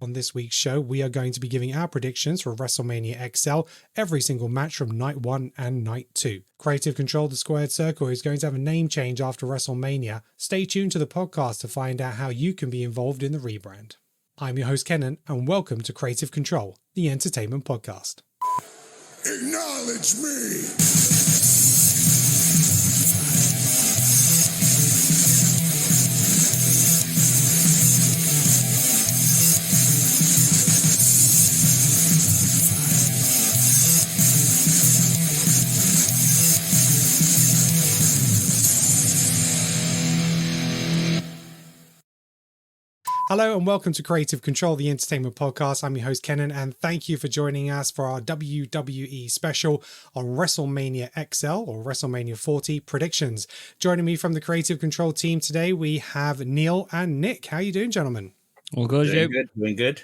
On this week's show, we are going to be giving our predictions for WrestleMania XL, every single match from Night 1 and Night 2. Creative Control, the Squared Circle, is going to have a name change after WrestleMania. Stay tuned to the podcast to find out how you can be involved in the rebrand. I'm your host, Kenan, and welcome to Creative Control, the entertainment podcast. Acknowledge me! Hello and welcome to Creative Control, the entertainment podcast. I'm your host, Kenan, and thank you for joining us for our WWE special on WrestleMania XL or WrestleMania 40 predictions. Joining me from the Creative Control team today, we have Neil and Nick. How are you doing, gentlemen? All good, doing good.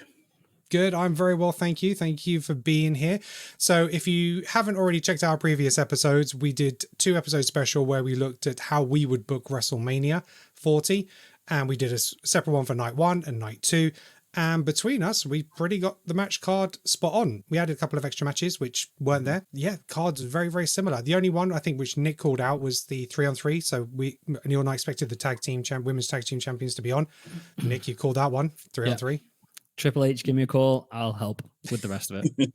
Good. I'm very well, thank you. Thank you for being here. So if you haven't already checked out our previous episodes, we did 2 episodes special where we looked at how we would book WrestleMania 40. And we did a separate one for Night 1 and Night 2. And between us, we pretty got the match card spot on. We added a couple of extra matches, which weren't there. Yeah, cards are very, very similar. The only one, I think, which Nick called out was the 3-on-3. So Neil and I expected the women's tag team champions to be on. Nick, you called that one, 3-on-3. Triple H, give me a call. I'll help with the rest of it.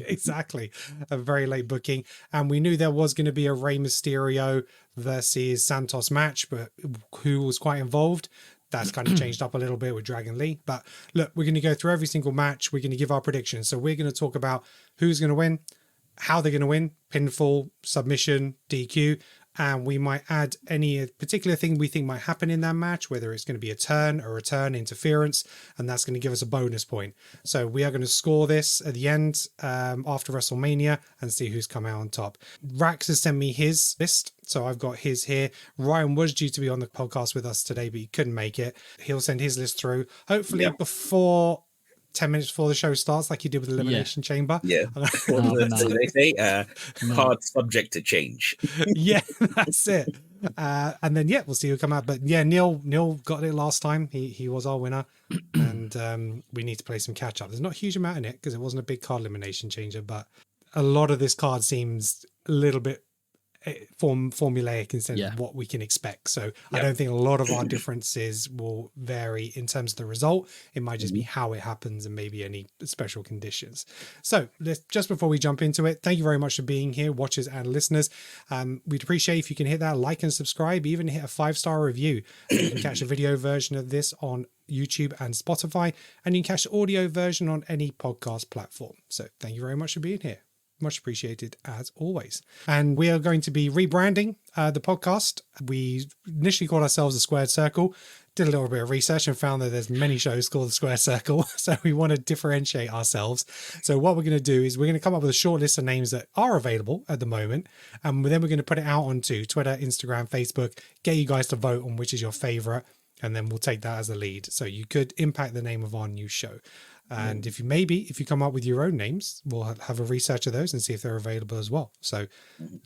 Exactly. A very late booking. And we knew there was going to be a Rey Mysterio versus Santos match, but who was quite involved? That's kind of changed up a little bit with Dragon Lee. But look, we're going to go through every single match. We're going to give our predictions. So we're going to talk about who's going to win, how they're going to win, pinfall, submission, DQ. And we might add any particular thing we think might happen in that match, whether it's going to be a return, interference, and that's going to give us a bonus point. So we are going to score this at the end after WrestleMania and see who's come out on top. Rax has sent me his list, so I've got his here. Ryan was due to be on the podcast with us today, but he couldn't make it. He'll send his list through, hopefully before 10 minutes before the show starts, like you did with Elimination Chamber. Yeah. So they say card subject to change. Yeah, that's it. And then, we'll see who come out. But yeah, Neil got it last time. He was our winner. And we need to play some catch up. There's not a huge amount in it because it wasn't a big card elimination changer, but a lot of this card seems a little bit formulaic instead of what we can expect. So I don't think a lot of our differences will vary in terms of the result. It might just be how it happens and maybe any special conditions. So just before we jump into it, thank you very much for being here, watchers and listeners. We'd appreciate if you can hit that like and subscribe, even hit a 5-star review. You can catch a video version of this on YouTube and Spotify, and you can catch the audio version on any podcast platform. So thank you very much for being here. Much appreciated as always. And we are going to be rebranding the podcast. We initially called ourselves the Squared Circle, did a little bit of research and found that there's many shows called the Square Circle. So we want to differentiate ourselves. So what we're going to do is we're going to come up with a short list of names that are available at the moment. And then we're going to put it out onto Twitter, Instagram, Facebook, get you guys to vote on which is your favorite. And then we'll take that as a lead. So you could impact the name of our new show. And if you come up with your own names, we'll have a research of those and see if they're available as well. So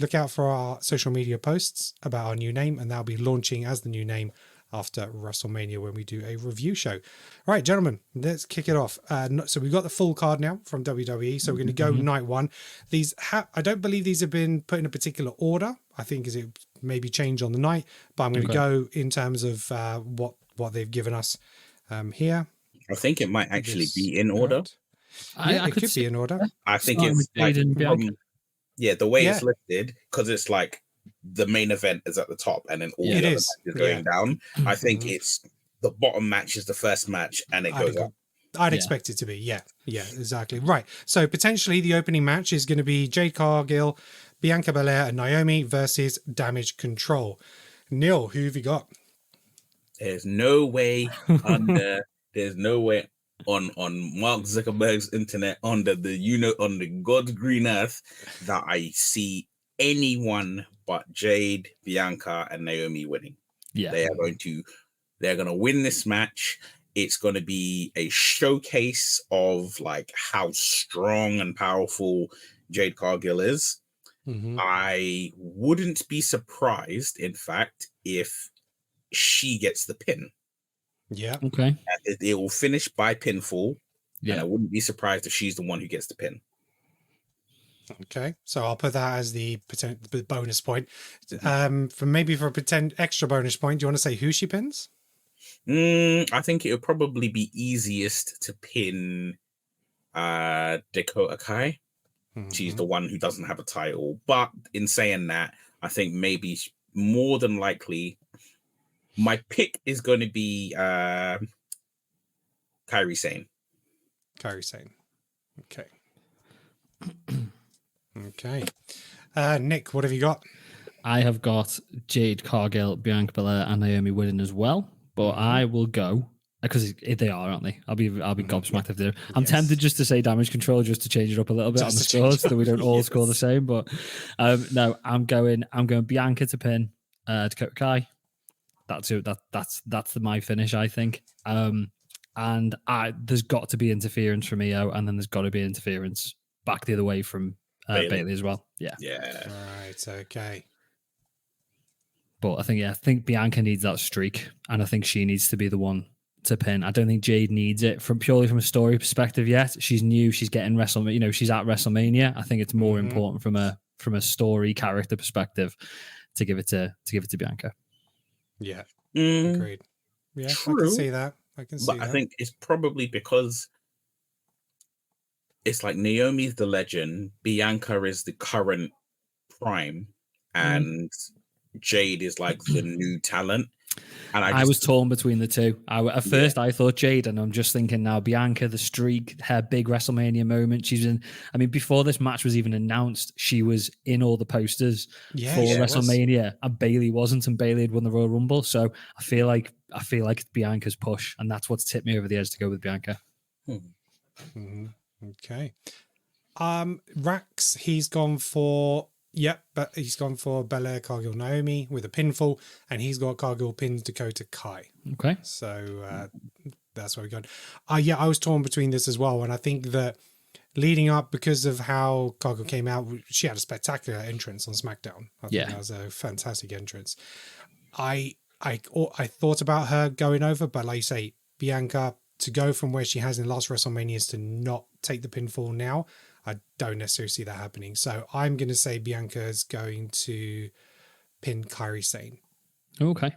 look out for our social media posts about our new name, and that'll be launching as the new name after WrestleMania when we do a review show. All right, gentlemen, let's kick it off. So we've got the full card now from WWE. So we're going to go Night 1. These I don't believe these have been put in a particular order. I think it maybe change on the night, but I'm going to go in terms of what they've given us here. I think it might actually be in order. It could be in order. I think it's like the way it's listed, because it's like the main event is at the top and then all the other matches going down. I think it's the bottom match is the first match and it goes up. I'd expect it to be. Yeah, exactly. Right. So potentially the opening match is going to be Jade Cargill, Bianca Belair and Naomi versus Damage Control. Neil, who have you got? There's no way there's no way on Mark Zuckerberg's internet on the God's green earth that I see anyone but Jade, Bianca, and Naomi winning. Yeah, they're gonna win this match. It's gonna be a showcase of like how strong and powerful Jade Cargill is. I wouldn't be surprised, in fact, if she gets the pin. Yeah. Okay. It will finish by pinfall, and I Yeah. wouldn't be surprised if she's the one who gets the pin. Okay, so I'll put that as the bonus point. For a extra bonus point, do you want to say who she pins? I think it would probably be easiest to pin Dakota Kai. She's the one who doesn't have a title. But in saying that, I think maybe more than likely, my pick is going to be Kairi Sane. Kairi Sane. Okay. Okay. Nick, what have you got? I have got Jade Cargill, Bianca Belair, and Naomi winning as well. But I will go because they are, aren't they? I'll be gobsmacked if they're. I'm tempted just to say Damage Control just to change it up a little bit on the scores so that we don't all score the same. But no, I'm going Bianca to pin Dakota Kai. That's it. That's my finish, I think. And there's got to be interference from Io, and then there's got to be interference back the other way from Bailey as well. Yeah. Right. Okay. But I think Bianca needs that streak, and I think she needs to be the one to pin. I don't think Jade needs it purely from a story perspective yet. She's new. She's getting WrestleMania. She's at WrestleMania. I think it's more important from a story character perspective to give it to Bianca. Yeah. Agreed. Yeah, true. I can see that. But I think it's probably because it's like Naomi's the legend, Bianca is the current prime, and Jade is like the new talent. And I was torn between the two. At first, I thought Jade, and I'm just thinking now Bianca, the streak, her big WrestleMania moment. She's in. I mean, before this match was even announced, she was in all the posters for WrestleMania, and Bailey wasn't, and Bailey had won the Royal Rumble. So I feel like it's Bianca's push, and that's what's tipped me over the edge to go with Bianca. Okay. Rax, he's gone for. Yep, but he's gone for Belair, Cargill, Naomi with a pinfall, and he's got Cargill pins Dakota Kai. Okay. So that's where we're going. I was torn between this as well, and I think that leading up, because of how Cargill came out, she had a spectacular entrance on SmackDown. I think that was a fantastic entrance. I thought about her going over, but like you say, Bianca, to go from where she has in the last WrestleManias to not take the pinfall now, I don't necessarily see that happening. So I'm going to say Bianca is going to pin Kairi Sane. Okay.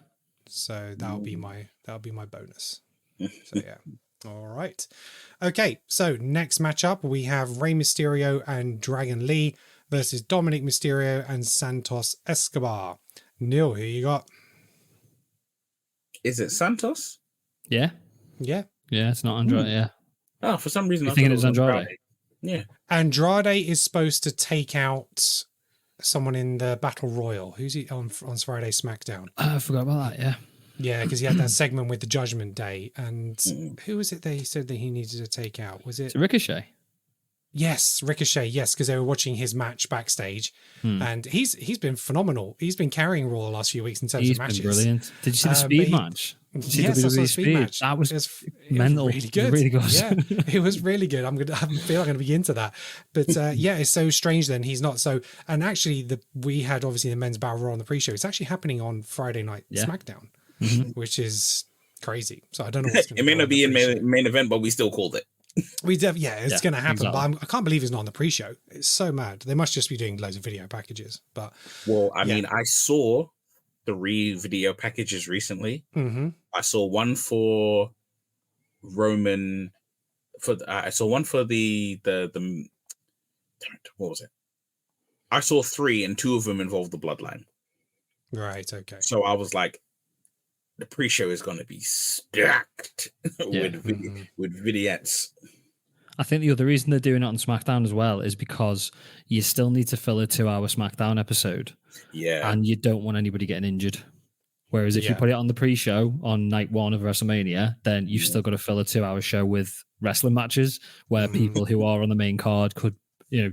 So that'll be my bonus. So yeah. All right. Okay. So next matchup, we have Rey Mysterio and Dragon Lee versus Dominic Mysterio and Santos Escobar. Neil, who you got? Is it Santos? Yeah. Yeah. Yeah, it's not Andrade. Yeah. Oh, for some reason I think it was Andrade. Yeah. Andrade is supposed to take out someone in the Battle Royal. Who's he on Friday SmackDown? I forgot about that, yeah. Yeah, because he had that segment with the Judgment Day. And who was it that he said that he needed to take out? Was it Ricochet? Yes, Ricochet, yes, because they were watching his match backstage. And he's been phenomenal. He's been carrying Raw the last few weeks in terms of matches. He's been brilliant. Did you see the speed match? Yes, I saw the speed match. That was mental. It was really good. It was really good. Yeah, it was really good. I feel like I'm going to be into that. But yeah, it's so strange then he's not so. And actually, we had obviously the men's Battle Royal on the pre-show. It's actually happening on Friday night SmackDown, which is crazy. So I don't know what's going to It may not be in main event, but we still called it. It's going to happen. Exactly. But I can't believe it's not on the pre-show. It's so mad. They must just be doing loads of video packages. But I mean, I saw 3 video packages recently. I saw one for Roman. I saw one for the what was it? I saw 3, and 2 of them involved the Bloodline. Right. Okay. So I was like, the pre-show is going to be stacked with vignettes. I think the other reason they're doing it on SmackDown as well is because you still need to fill a 2-hour SmackDown episode. Yeah. And you don't want anybody getting injured. Whereas if you put it on the pre-show on night 1 of WrestleMania, then you've still got to fill a 2-hour show with wrestling matches where people who are on the main card could,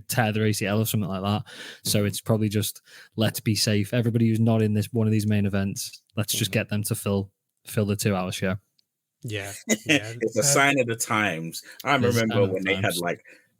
tear their ACL or something like that. So it's probably just, let's be safe. Everybody who's not in one of these main events, let's just get them to fill the 2-hour show. Yeah. It's a sign of the times. I remember when they had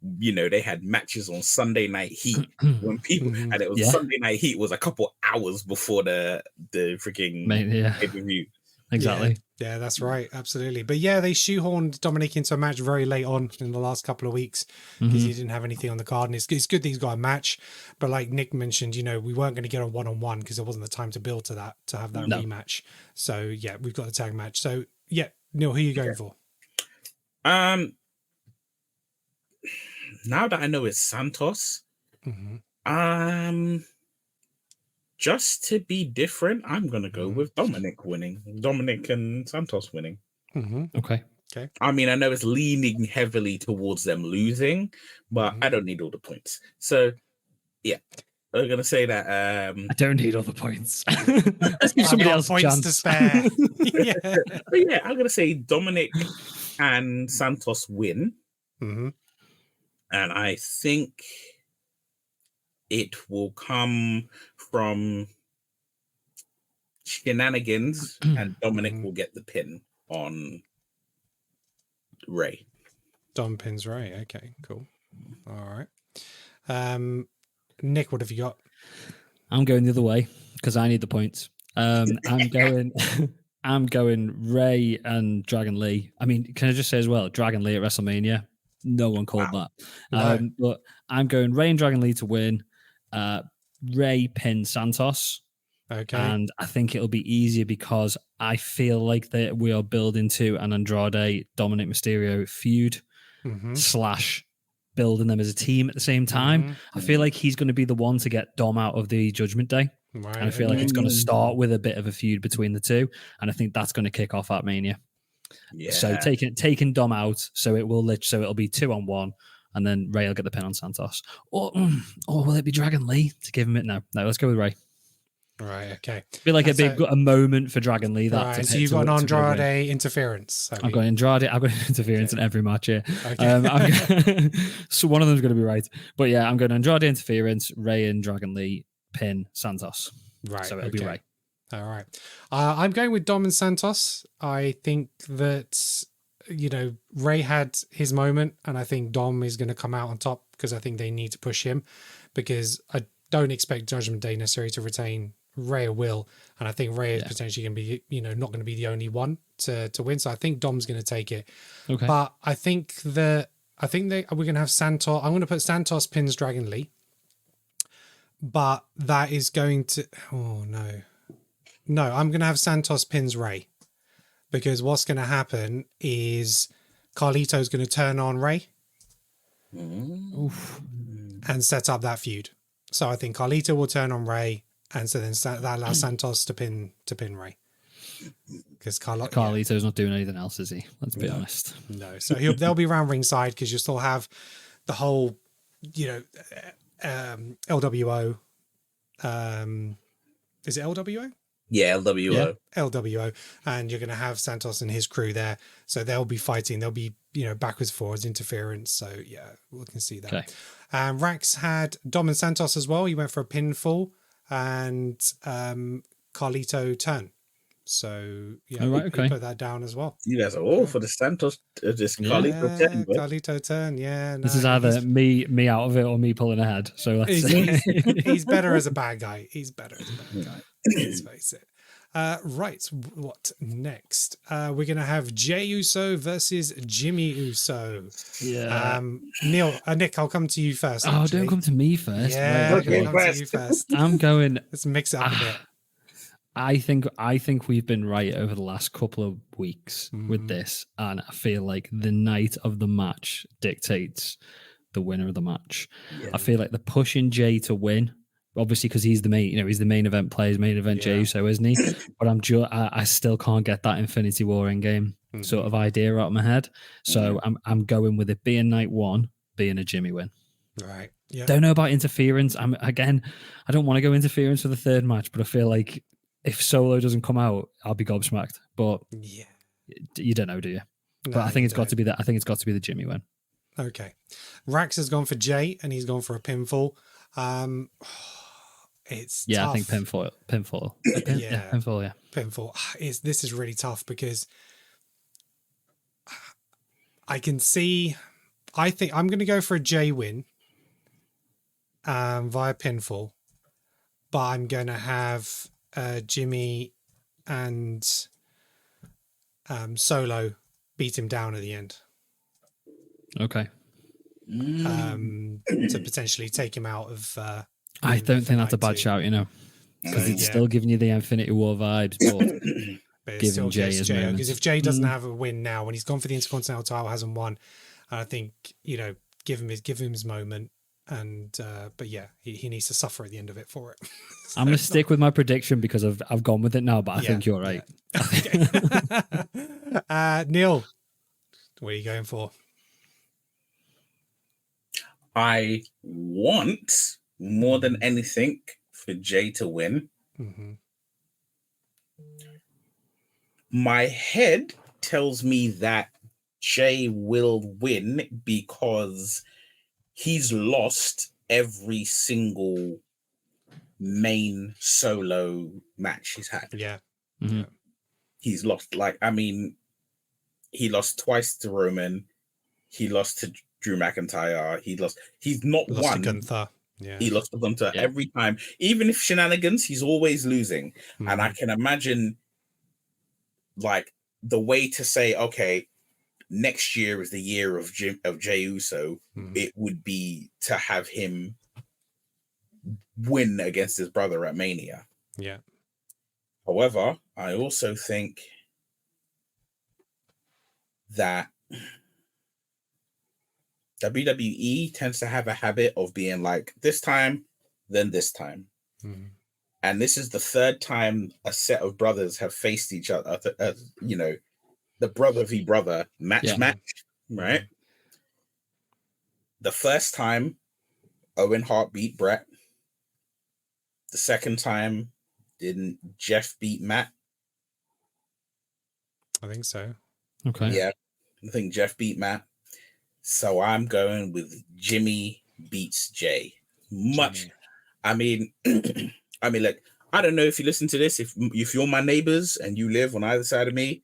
they had matches on Sunday Night Heat when people, and it was Sunday Night Heat was a couple hours before the freaking pay-per-view. exactly. Yeah, that's right. Absolutely. But yeah, they shoehorned Dominic into a match very late on in the last couple of weeks because he didn't have anything on the card. And it's good that he's got a match. But like Nick mentioned, we weren't going to get a one-on-one because there wasn't the time to build to that, to have that No. rematch. So yeah, we've got the tag match. So yeah, Neil, who are you going for? Now that I know it's Santos, just to be different, I'm gonna go with Dominic and Santos winning. Okay. I mean, I know it's leaning heavily towards them losing, but I don't need all the points. So yeah, I'm gonna say that I don't need all the points. Let's give somebody else a points chance to spare. Yeah. but yeah, I'm gonna say Dominic and Santos win. Mm-hmm. And I think it will come from shenanigans, and Dominic will get the pin on Ray. Dom pins Ray. Okay, cool. All right. Nick, what have you got? I'm going the other way because I need the points. I'm going. I'm going Ray and Dragon Lee. I mean, can I just say as well, Dragon Lee at WrestleMania? No one called that. No. But I'm going Ray and Dragon Lee to win. Ray pin Santos. Okay. And I think it'll be easier because I feel like that we are building to an Andrade Dominic Mysterio feud / building them as a team at the same time. I feel like he's going to be the one to get Dom out of the Judgment Day. Right. And I feel like it's going to start with a bit of a feud between the two. And I think that's going to kick off at Mania. Yeah. So taking Dom out, so it'll be 2-on-1, and then Ray will get the pin on Santos. Or will it be Dragon Lee to give him it? No, let's go with Ray. Right. Okay. I feel like a moment for Dragon Lee. Right. So you've got an Andrade interference. I've got Andrade. I've got interference in every match here. Okay. So one of them's going to be right. But yeah, I'm going Andrade interference, Ray and Dragon Lee pin Santos. Right. So it'll be Ray. All right. I'm going with Dom and Santos. I think that, Ray had his moment, and I think Dom is going to come out on top because I think they need to push him, because I don't expect Judgment Day necessarily to retain Ray will, and I think Ray is potentially going to be, not going to be the only one to win. So I think Dom's going to take it. Okay. But I think we're going to have Santos. I'm going to put Santos pins Dragon Lee, but that is going to. Oh no, I'm going to have Santos pins Ray, because what's going to happen is Carlito's going to turn on Ray and set up that feud. So I think Carlito will turn on Ray. And so then that allows Santos to pin Ray, because Carlito's not doing anything else, is he? Let's be honest. No, so they'll be around ringside because you still have the whole, LWO. Is it LWO? Yeah, LWO. Yeah. LWO, and you're going to have Santos and his crew there, so they'll be fighting. They'll be backwards, forwards, interference. So yeah, we can see that. Okay. Rax had Dom and Santos as well. He went for a pinfall, and Carlito turn. So yeah, we put that down as well. You guys are all for the Santos, Carlito turn. Carlito turn. Yeah, this is either me out of it or me pulling ahead. So let's see. He's better as a bad guy. He's better as a bad guy. Let's face it. Right, what next? We're gonna have Jey Uso versus Jimmy Uso. Yeah. Nick, I'll come to you first. Oh, actually. don't come to me first. Yeah, Wait, I'll come to you first. I'm going. Let's mix it up a bit. I think we've been right over the last couple of weeks with this, and I feel like the night of the match dictates the winner of the match. Yeah. I feel like they're pushing Jey to win, obviously because he's the main, he's the main event player, main event Jey Uso, isn't he? But I still can't get that Infinity War Endgame sort of idea out of my head. So I'm going with it being night one, being a Jimmy win. Right. Yeah. Don't know about interference. I don't want to go interference for the third match, but I feel like if Solo doesn't come out, I'll be gobsmacked. But yeah, you don't know, do you? No, but I think it's got to be that. I think it's got to be the Jimmy win. Okay. Rax has gone for Jey, and he's gone for a pinfall. It's tough. I think pinfall. Pinfall. Yeah. Pinfall. This is really tough because I can see. I think I'm going to go for a Jey win via pinfall, but I'm going to have Jimmy and Solo beat him down at the end Okay. to potentially take him out of. I don't think that's a bad night two. shout, you know, because it's Yeah. still giving you the Infinity War vibes, but But it's giving still Jay gives his Jay, because moments. if Jay doesn't have a win now, when he's gone for the Intercontinental title, hasn't won, I think, you know, give him his moment. And but yeah, he needs to suffer at the end of it for it. I'm going to stick with my prediction because I've gone with it now, but I think you're right. Yeah. Okay. Neil, what are you going for? I want more than anything for Jay to win. Mm-hmm. My head tells me that Jay will win because he's lost every single main solo match he's had. Yeah. Mhm. Yeah. He's lost, like, I mean, he lost twice to Roman. He lost to Drew McIntyre. He's not Lost won. to Gunther. Yeah. He lost to Gunther Yeah. every time. Even if shenanigans, he's always losing. And I can imagine, like, the way to say, okay, next year is the year of Jey Uso, it would be to have him win against his brother at Mania. Yeah. However, I also think that WWE tends to have a habit of being like, this time, then this time. And this is the third time a set of brothers have faced each other, you know, the brother v brother match, right? The first time, Owen Hart beat Brett. The second time, didn't Jeff beat Matt? I think so. Okay. Yeah, I think Jeff beat Matt. So I'm going with Jimmy beats Jay. Much. I mean, like, I don't know if you listen to this, if you're my neighbors and you live on either side of me,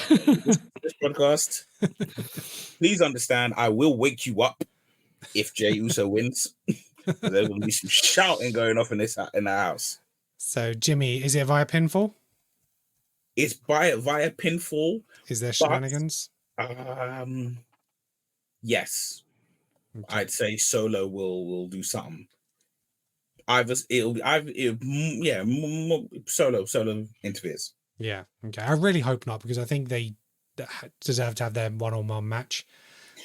this podcast, please understand, I will wake you up if Jey Uso wins. There will be some shouting going off in the house. So Jimmy, is it via pinfall? It's via pinfall. Is there shenanigans? Yes. Okay. I'd say Solo will do something. Solo interferes. Yeah. Okay. I really hope not, because I think they deserve to have their one-on-one match.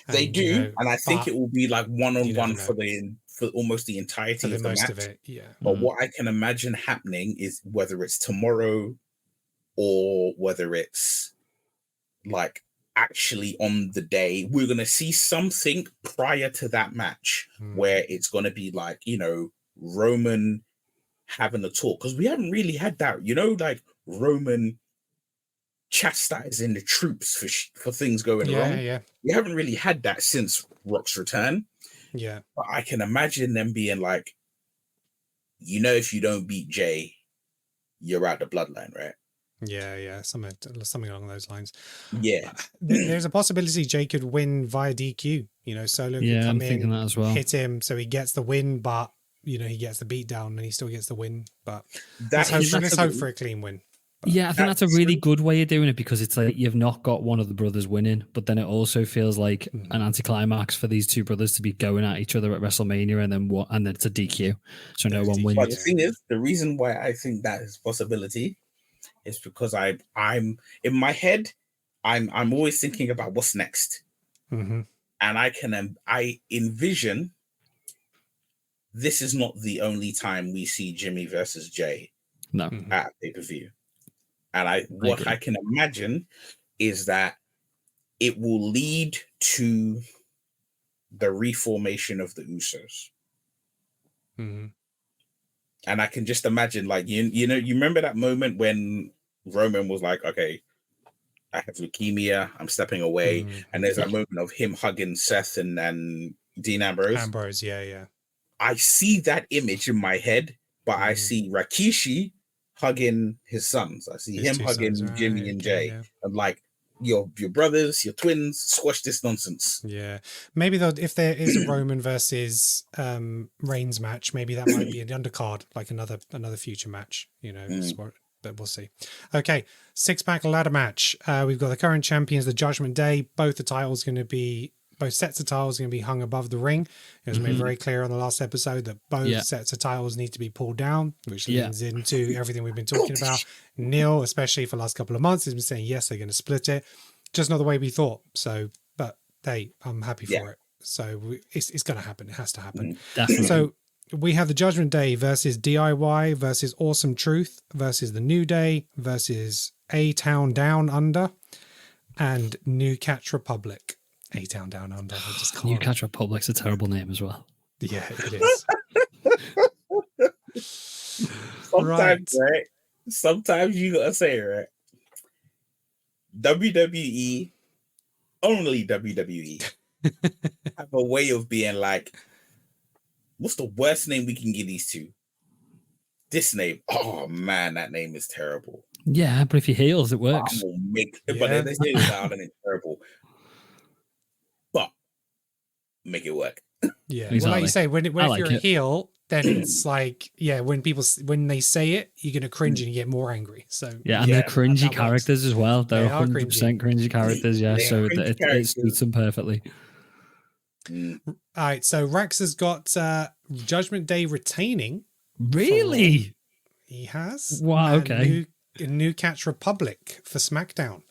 They And, do, you know, and I think it will be like one-on-one know. for almost the entirety for of the most match. of it. Yeah. But what I can imagine happening is whether it's tomorrow or whether it's like actually on the day, we're going to see something prior to that match where it's going to be like, you know, Roman having a talk, because we haven't really had that, you know, like Roman chastising the troops for things going wrong. Yeah. We haven't really had that since Rock's return. Yeah. But I can imagine them being like, you know, if you don't beat Jay, you're out the bloodline, right? Yeah. Something along those lines. Yeah. There's a possibility Jay could win via DQ. You know, Solo could come I'm thinking that as well. hit him, so he gets the win, but you know, he gets the beat down and he still gets the win. But let's hope for a clean win. But yeah, I think that's a really good way of doing it, because it's like you've not got one of the brothers winning, but then it also feels like an anticlimax for these two brothers to be going at each other at WrestleMania, and then it's a DQ, so no one wins. But the thing is, the reason why I think that is a possibility is because I'm in my head, I'm always thinking about what's next, and I envision this is not the only time we see Jimmy versus Jay at pay-per-view. And I can imagine is that it will lead to the reformation of the Usos. And I can just imagine, like, you know, you remember that moment when Roman was like, okay, I have leukemia, I'm stepping away. And there's that moment of him hugging Seth and Dean Ambrose. Yeah. I see that image in my head, but I see Rikishi hugging his sons. I see him hugging Jimmy and Jay. Yeah. And like, your brothers, your twins, squash this nonsense. Yeah. Maybe though, if there is a Roman versus Reigns match, maybe that might be an undercard, like another future match, you know. but we'll see. Okay, 6-pack ladder match. We've got the current champions, the Judgment Day. Both sets of titles are going to be hung above the ring. It was made very clear on the last episode that both sets of titles need to be pulled down, which leans into everything we've been talking about. Neil, especially for the last couple of months, has been saying yes, they're going to split it. Just not the way we thought. So, but hey, I'm happy for it. So it's going to happen. It has to happen. Definitely. So we have the Judgment Day versus DIY versus Awesome Truth versus the New Day versus A-Town Down Under and New Catch Republic. A-Town Down Under. I just can't. New Catch Republic's a terrible name as well. Yeah, it is. Sometimes, right? Sometimes you gotta say it, right? WWE, only WWE, have a way of being like, what's the worst name we can give these two? This name. Oh man, that name is terrible. Yeah, but if he heals, it works. But they say that and it's terrible. But make it work. Yeah. Exactly. Well, like you say, if you're a it. heel, then it's like, when they say it, you're gonna cringe and you get more angry. So and they're cringy that characters as well. They're They are 100% cringy characters. Yeah, They so are cringy it suits them perfectly. All right, so Rax has got Judgment Day retaining. Really? He has. Wow. And Okay. New Catch Republic for SmackDown.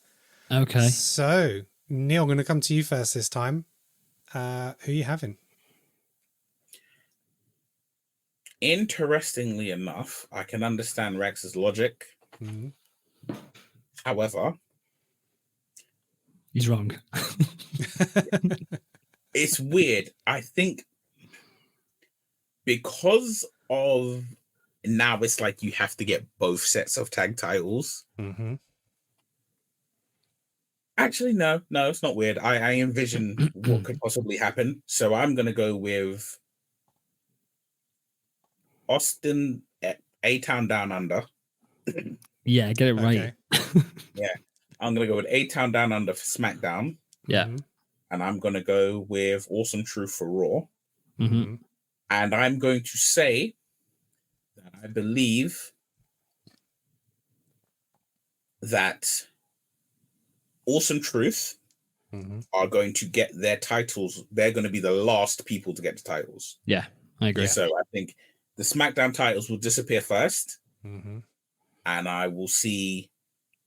Okay. So Neil, I'm going to come to you first this time. Who are you having? Interestingly enough, I can understand Rex's logic. Mm-hmm. However, He's wrong. it's weird. I think because of now it's like you have to get both sets of tag titles. Mm-hmm. Actually, no, it's not weird. I envision what could possibly happen. So I'm going to go with Austin A-Town Down Under. Yeah, get it right. Yeah. I'm going to go with A-Town Down Under for SmackDown. Yeah. Mm-hmm. And I'm going to go with Awesome Truth for Raw. Mm-hmm. And I'm going to say that I believe that Awesome Truth are going to get their titles. They're going to be the last people to get the titles. Yeah, I agree. So I think the SmackDown titles will disappear first. Mm-hmm. And I will see.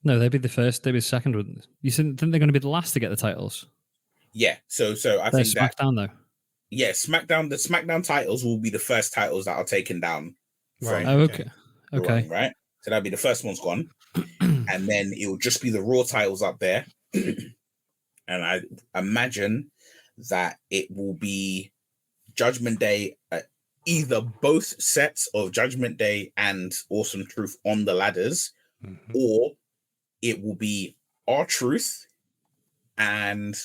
No, they'd be the first. They'd be the second. You think they're going to be the last to get the titles? Yeah. So I They're think that. SmackDown though. Yeah, SmackDown. The SmackDown titles will be the first titles that are taken down. Right. Oh, okay. Okay. Right. So that'll be the first one's gone, and then it will just be the Raw titles up there. And I imagine that it will be Judgment Day, either both sets of Judgment Day and Awesome Truth on the ladders, or it will be R-Truth and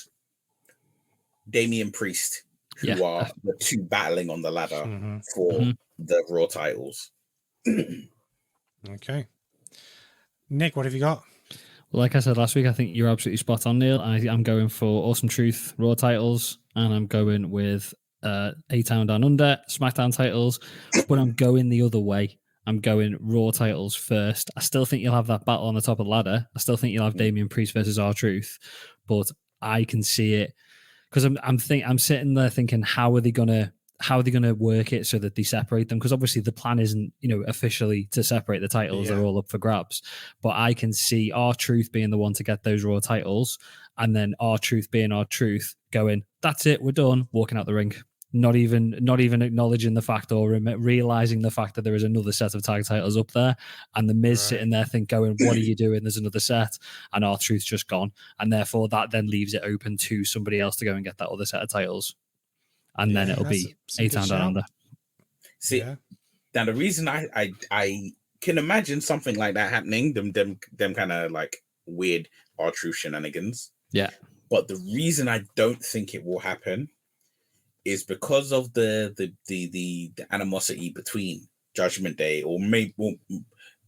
Damian Priest, who are the two battling on the ladder for the Raw titles. Okay. Nick, what have you got? Well, like I said last week, I think you're absolutely spot on, Neil. I'm going for Awesome Truth Raw titles, and I'm going with A-Town Down Under SmackDown titles, but I'm going the other way. I'm going Raw titles first. I still think you'll have that battle on the top of the ladder. I still think you'll have Damian Priest versus R-Truth, but I can see it because I'm sitting there thinking, how are they gonna work it so that they separate them? Because obviously the plan isn't, officially to separate the titles. They're all up for grabs. But I can see R-Truth being the one to get those Raw titles, and then R-Truth being R-Truth going, that's it, we're done, walking out the ring. Not even acknowledging the fact or realizing the fact that there is another set of tag titles up there, and the Miz sitting there going, what are you doing? There's another set, and R-Truth's just gone. And therefore that then leaves it open to somebody else to go and get that other set of titles. And then it'll be A-Town Down Under. See, now the reason I can imagine something like that happening, them kind of like weird R-Truth shenanigans. Yeah. But the reason I don't think it will happen is because of the animosity between Judgment Day or maybe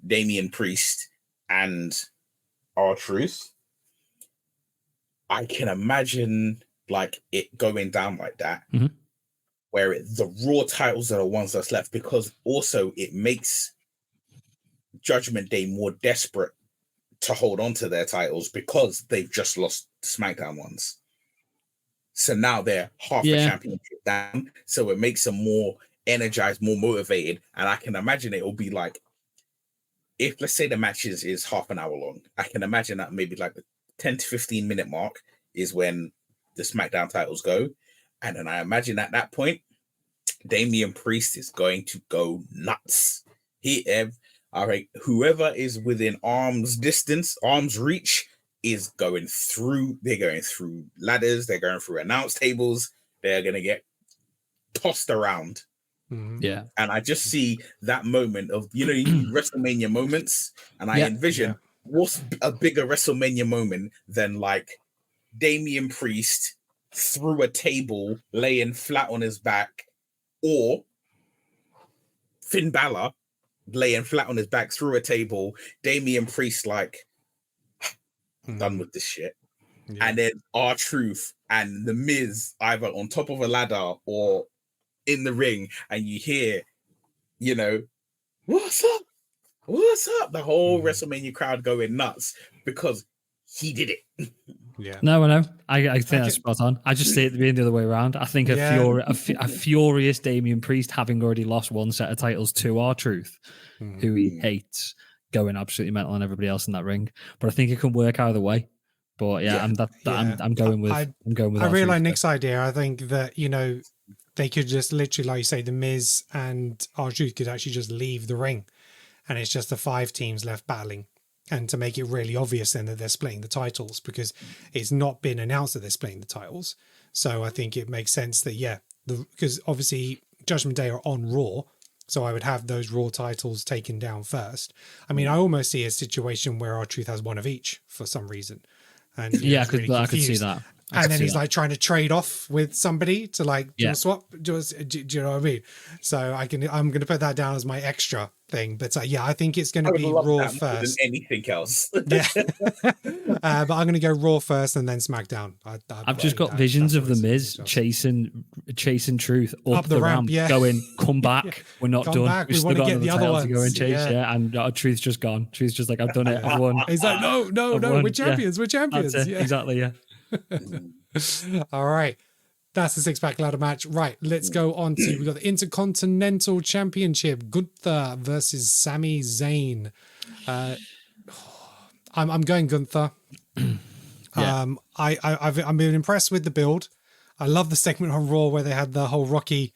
Damian Priest and R-Truth. I can imagine like it going down like that, where the Raw titles are the ones that's left, because also it makes Judgment Day more desperate to hold on to their titles because they've just lost the SmackDown ones. So now they're half a championship down. So it makes them more energized, more motivated. And I can imagine it will be like, if let's say the match is half an hour long, I can imagine that maybe like the 10 to 15 minute mark is when the SmackDown titles go. And then I imagine at that point, Damian Priest is going to go nuts. All right, whoever is within arm's reach is going through. They're going through ladders. They're going through announce tables. They're going to get tossed around. Yeah. And I just see that moment of, you WrestleMania moments. And I envision what's a bigger WrestleMania moment than like Damian Priest through a table laying flat on his back, or Finn Balor laying flat on his back through a table, Damian Priest like, done with this shit. Yeah. And then R-Truth and The Miz either on top of a ladder or in the ring, and you hear, what's up? What's up? The whole WrestleMania crowd going nuts because he did it. Yeah. No, I know. I think that's spot on. I just see it being the other way around. I think a furious Damian Priest, having already lost one set of titles to R-Truth, who he hates, going absolutely mental on everybody else in that ring. But I think it can work either way. But I'm going with I really like Nick's idea. I think that they could just literally, like you say, The Miz and R-Truth could actually just leave the ring, and it's just the 5 teams left battling. And to make it really obvious then that they're splitting the titles, because it's not been announced that they're splitting the titles. So I think it makes sense that, because obviously Judgment Day are on Raw, so I would have those Raw titles taken down first. I mean, I almost see a situation where R-Truth has one of each for some reason. And I could see that. And then he's like trying to trade off with somebody to like swap. Do you know what I mean? So I'm going to put that down as my extra thing. But I think it's going to be Raw first. Than anything else. But I'm going to go Raw first and then SmackDown. I've just got visions of The Miz chasing Truth up the ramp, going, come back. We're not done. We want to get the other ones. To go and chase, and Truth's just gone. Truth's just like, I've done it. I've won. He's like, no, we're champions. We're champions. Exactly, yeah. All right, that's the 6-pack ladder match. Right, let's go on to, we got the Intercontinental Championship, Gunther versus Sami Zayn. I'm going Gunther. I've been impressed with the build. I love the segment on Raw where they had the whole Rocky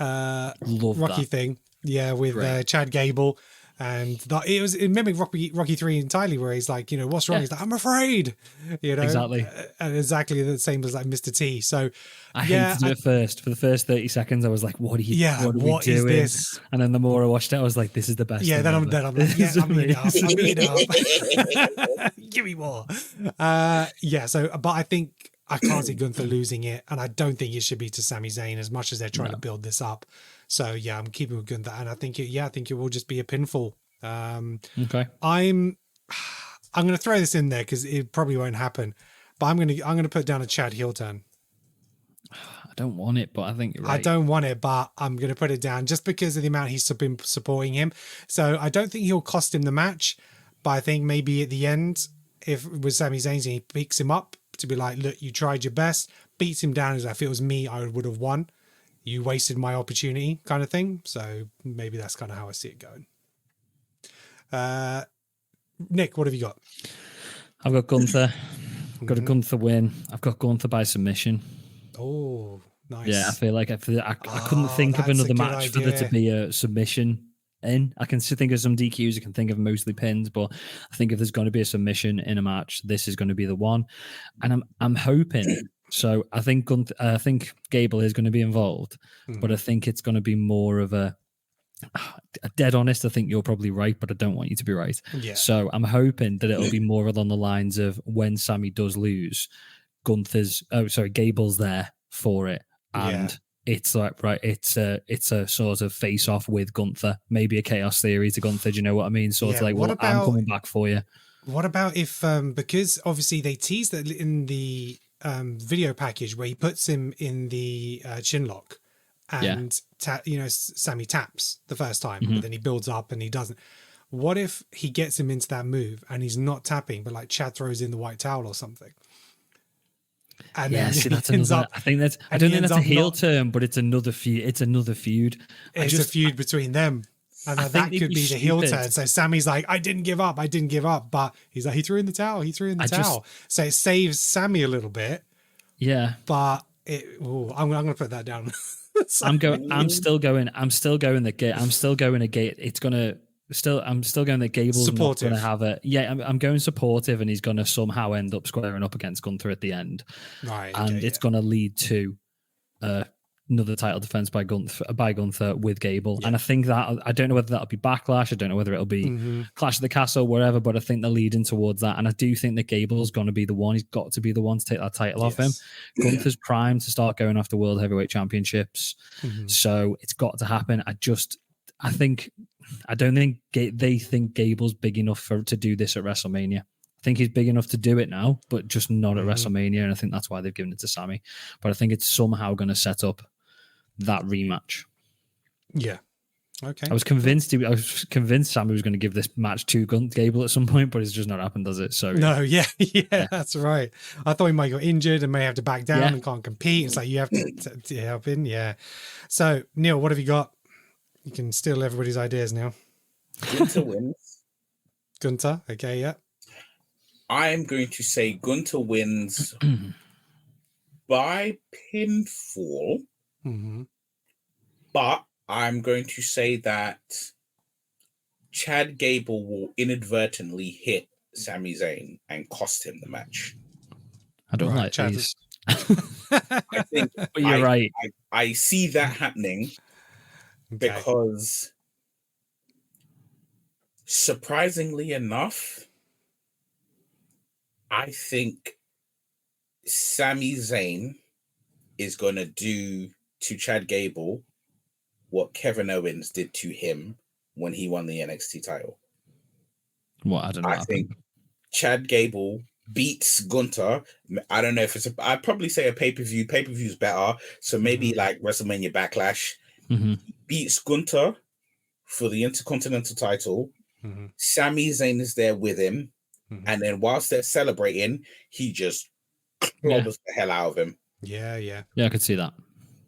thing, with Chad Gable. And it mimicked Rocky 3 entirely, where he's like, what's wrong? He's like, I'm afraid, Exactly. And exactly the same as like Mr. T. So I hated it at first. For the first 30 seconds, I was like, what are we doing? Is this? And then the more I watched it, I was like, this is the best. Yeah, then I'm like, I'm eating up. Give me more. But I think I can't see Gunther losing it, and I don't think it should be to Sami Zayn as much as they're trying to build this up. So I'm keeping with Gunther, and I think it will just be a pinfall. Okay. I'm going to throw this in there because it probably won't happen, but I'm going to put down a Chad heel turn. I don't want it, but I think you're right. I don't want it, but I'm going to put it down just because of the amount he's been supporting him. So I don't think he'll cost him the match, but I think maybe at the end, if with Sami Zayn, he picks him up to be like, look, you tried your best, beats him down as if it was me, I would have won. You wasted my opportunity, kind of thing. So maybe that's kind of how I see it going. Nick, what have you got? I've got Gunther. I've got a Gunther win. I've got Gunther by submission. Oh, nice. Yeah, I feel like I couldn't think of another match for there to be a submission in. I can think of some DQs. I can think of mostly pins, but I think if there's going to be a submission in a match, this is going to be the one. And I'm hoping. So I think Gable is going to be involved, but I think it's going to be more of a dead honest. I think you're probably right, but I don't want you to be right. Yeah. So I'm hoping that it'll be more along the lines of when Sammy does lose, Gable's there for it, and it's like it's a sort of face off with Gunther, maybe a chaos theory to Gunther. Do you know what I mean? Sort of like, I'm coming back for you. What about if because obviously they teased that in the video package where he puts him in the chin lock and Sammy taps the first time, but then he builds up and he doesn't. What if he gets him into that move and he's not tapping, but like Chad throws in the white towel or something? And Yeah, then see, he that's ends another. up, I think that's. I and don't he think ends that's a up heel not- turn, but it's another feud. It's another feud. it's a feud between them. And I that think they'd could be be the heel stupid. turn. So Sammy's like, I didn't give up. But he's like, he threw in the towel. So it saves Sammy a little bit, Yeah, but I'm going to put that down. So- I'm going. I'm still going. I'm still going the gate. I'm still going a gate. It's gonna. Still, I'm still going that Gable's Supportive. not going to have it. Yeah, I'm going supportive, and he's going to somehow end up squaring up against Gunther at the end, Right. and it's going to lead to another title defense by Gunther with Gable. Yeah. And I think that I don't know whether that'll be Backlash. I don't know whether it'll be Clash of the Castle, whatever. But I think they're leading towards that, and I do think that Gable's going to be the one. He's got to be the one to take that title off him. Gunther's primed to start going after World Heavyweight Championships, so it's got to happen. I don't think they think Gable's big enough to do this at WrestleMania. I think he's big enough to do it now, but just not at WrestleMania, and I think that's why they've given it to Sammy. But I think it's somehow going to set up that rematch. Yeah. Okay. I was convinced Sammy was going to give this match to Gable at some point, but it's just not happened, does it? So No, yeah, that's right. I thought he might get injured and may have to back down and can't compete. It's like you have to help in. Yeah. So Neil, what have you got? You can steal everybody's ideas now. Gunther wins. Gunther. Okay. Yeah. I'm going to say Gunther wins by pinfall, but I'm going to say that Chad Gable will inadvertently hit Sami Zayn and cost him the match. I don't Right, like Chad- these. I think But you're right. I see that happening because, surprisingly enough, I think Sami Zayn is going to do to Chad Gable what Kevin Owens did to him when he won the NXT title. What? I don't know. I think Chad Gable beats Gunther. I don't know if it's I'd probably say a pay-per-view. Pay-per-view is better. So maybe like WrestleMania Backlash. Beats Gunther for the Intercontinental title. Sami Zayn is there with him. And then whilst they're celebrating, he just clobbers the hell out of him. Yeah. Yeah, I could see that.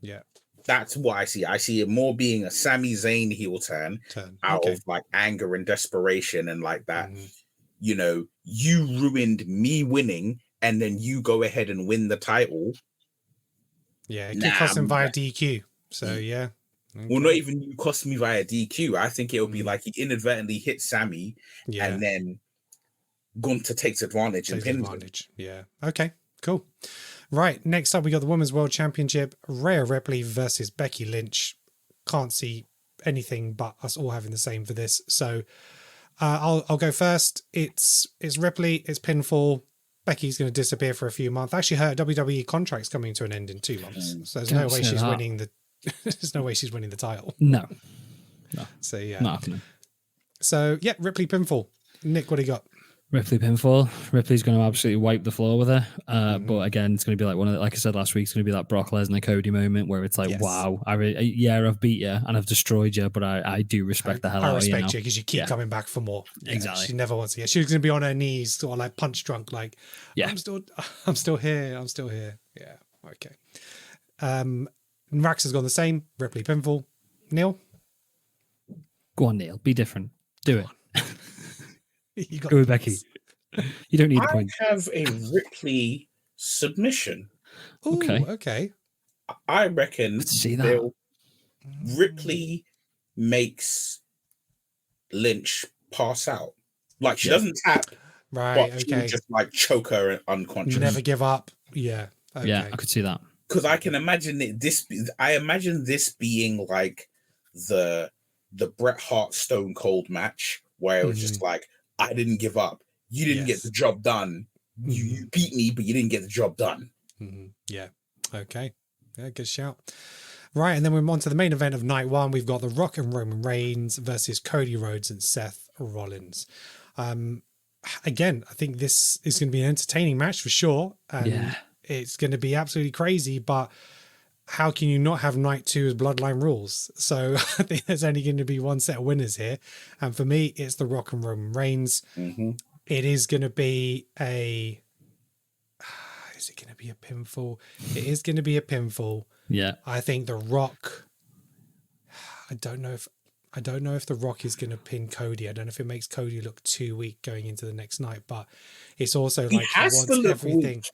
Yeah. That's what I see. I see it more being a Sami Zayn heel turn out of like anger and desperation and like that. You know, you ruined me winning, and then you go ahead and win the title. Yeah, it could cost him via DQ. So yeah. Okay. Well, not even you cost me via DQ. I think it'll be like he inadvertently hit Sammy, and then Gunther takes advantage and pins him. Yeah. Okay. Cool. Right. Next up, we got the Women's World Championship: Rhea Ripley versus Becky Lynch. Can't see anything but us all having the same for this. So I'll go first. It's Ripley. It's pinfall. Becky's going to disappear for a few months. Actually, her WWE contract's coming to an end in 2 months. So there's no way she's winning the. There's no way she's winning the title. No. So yeah. Not happening. So yeah, Ripley pinfall. Nick, what do you got? Ripley pinfall. Ripley's going to absolutely wipe the floor with her. But again, it's going to be like like I said last week, it's going to be that Brock Lesnar Cody moment where it's like, wow, I've beat you and I've destroyed you, but I do respect the hell out of you. I respect you because you keep coming back for more. Exactly. She never wants to. She's going to be on her knees, sort of like punch drunk, like, I'm still here. Yeah. Okay. Rax has gone the same. Ripley pinfall. Neil? Go on, Neil. Be different. Do it. You got Go with Becky. You don't need a point. I have a Ripley submission. Ooh, Okay. Okay. I reckon Let's see that. Ripley makes Lynch pass out. Like she doesn't tap, Right. but Okay. she just like choke her unconscious. Never give up. Yeah. Okay. Yeah, I could see that. Because I can imagine I imagine this being like the Bret Hart Stone Cold match where it was just like, I didn't give up. You didn't get the job done. You beat me, but you didn't get the job done. Yeah. Okay. Yeah, good shout. Right, and then we're on to the main event of night one. We've got The Rock and Roman Reigns versus Cody Rhodes and Seth Rollins. Again, I think this is going to be an entertaining match for sure. And it's going to be absolutely crazy, but how can you not have night 2 as Bloodline rules? So I think there's only going to be one set of winners here. And for me, it's The Rock and Roman Reigns. Mm-hmm. It is going to be a... Is it going to be a pinfall? It is going to be a pinfall. Yeah. I think The Rock... I don't know if The Rock is going to pin Cody. I don't know if it makes Cody look too weak going into the next night, but it's also He like has he to wants look everything. weak.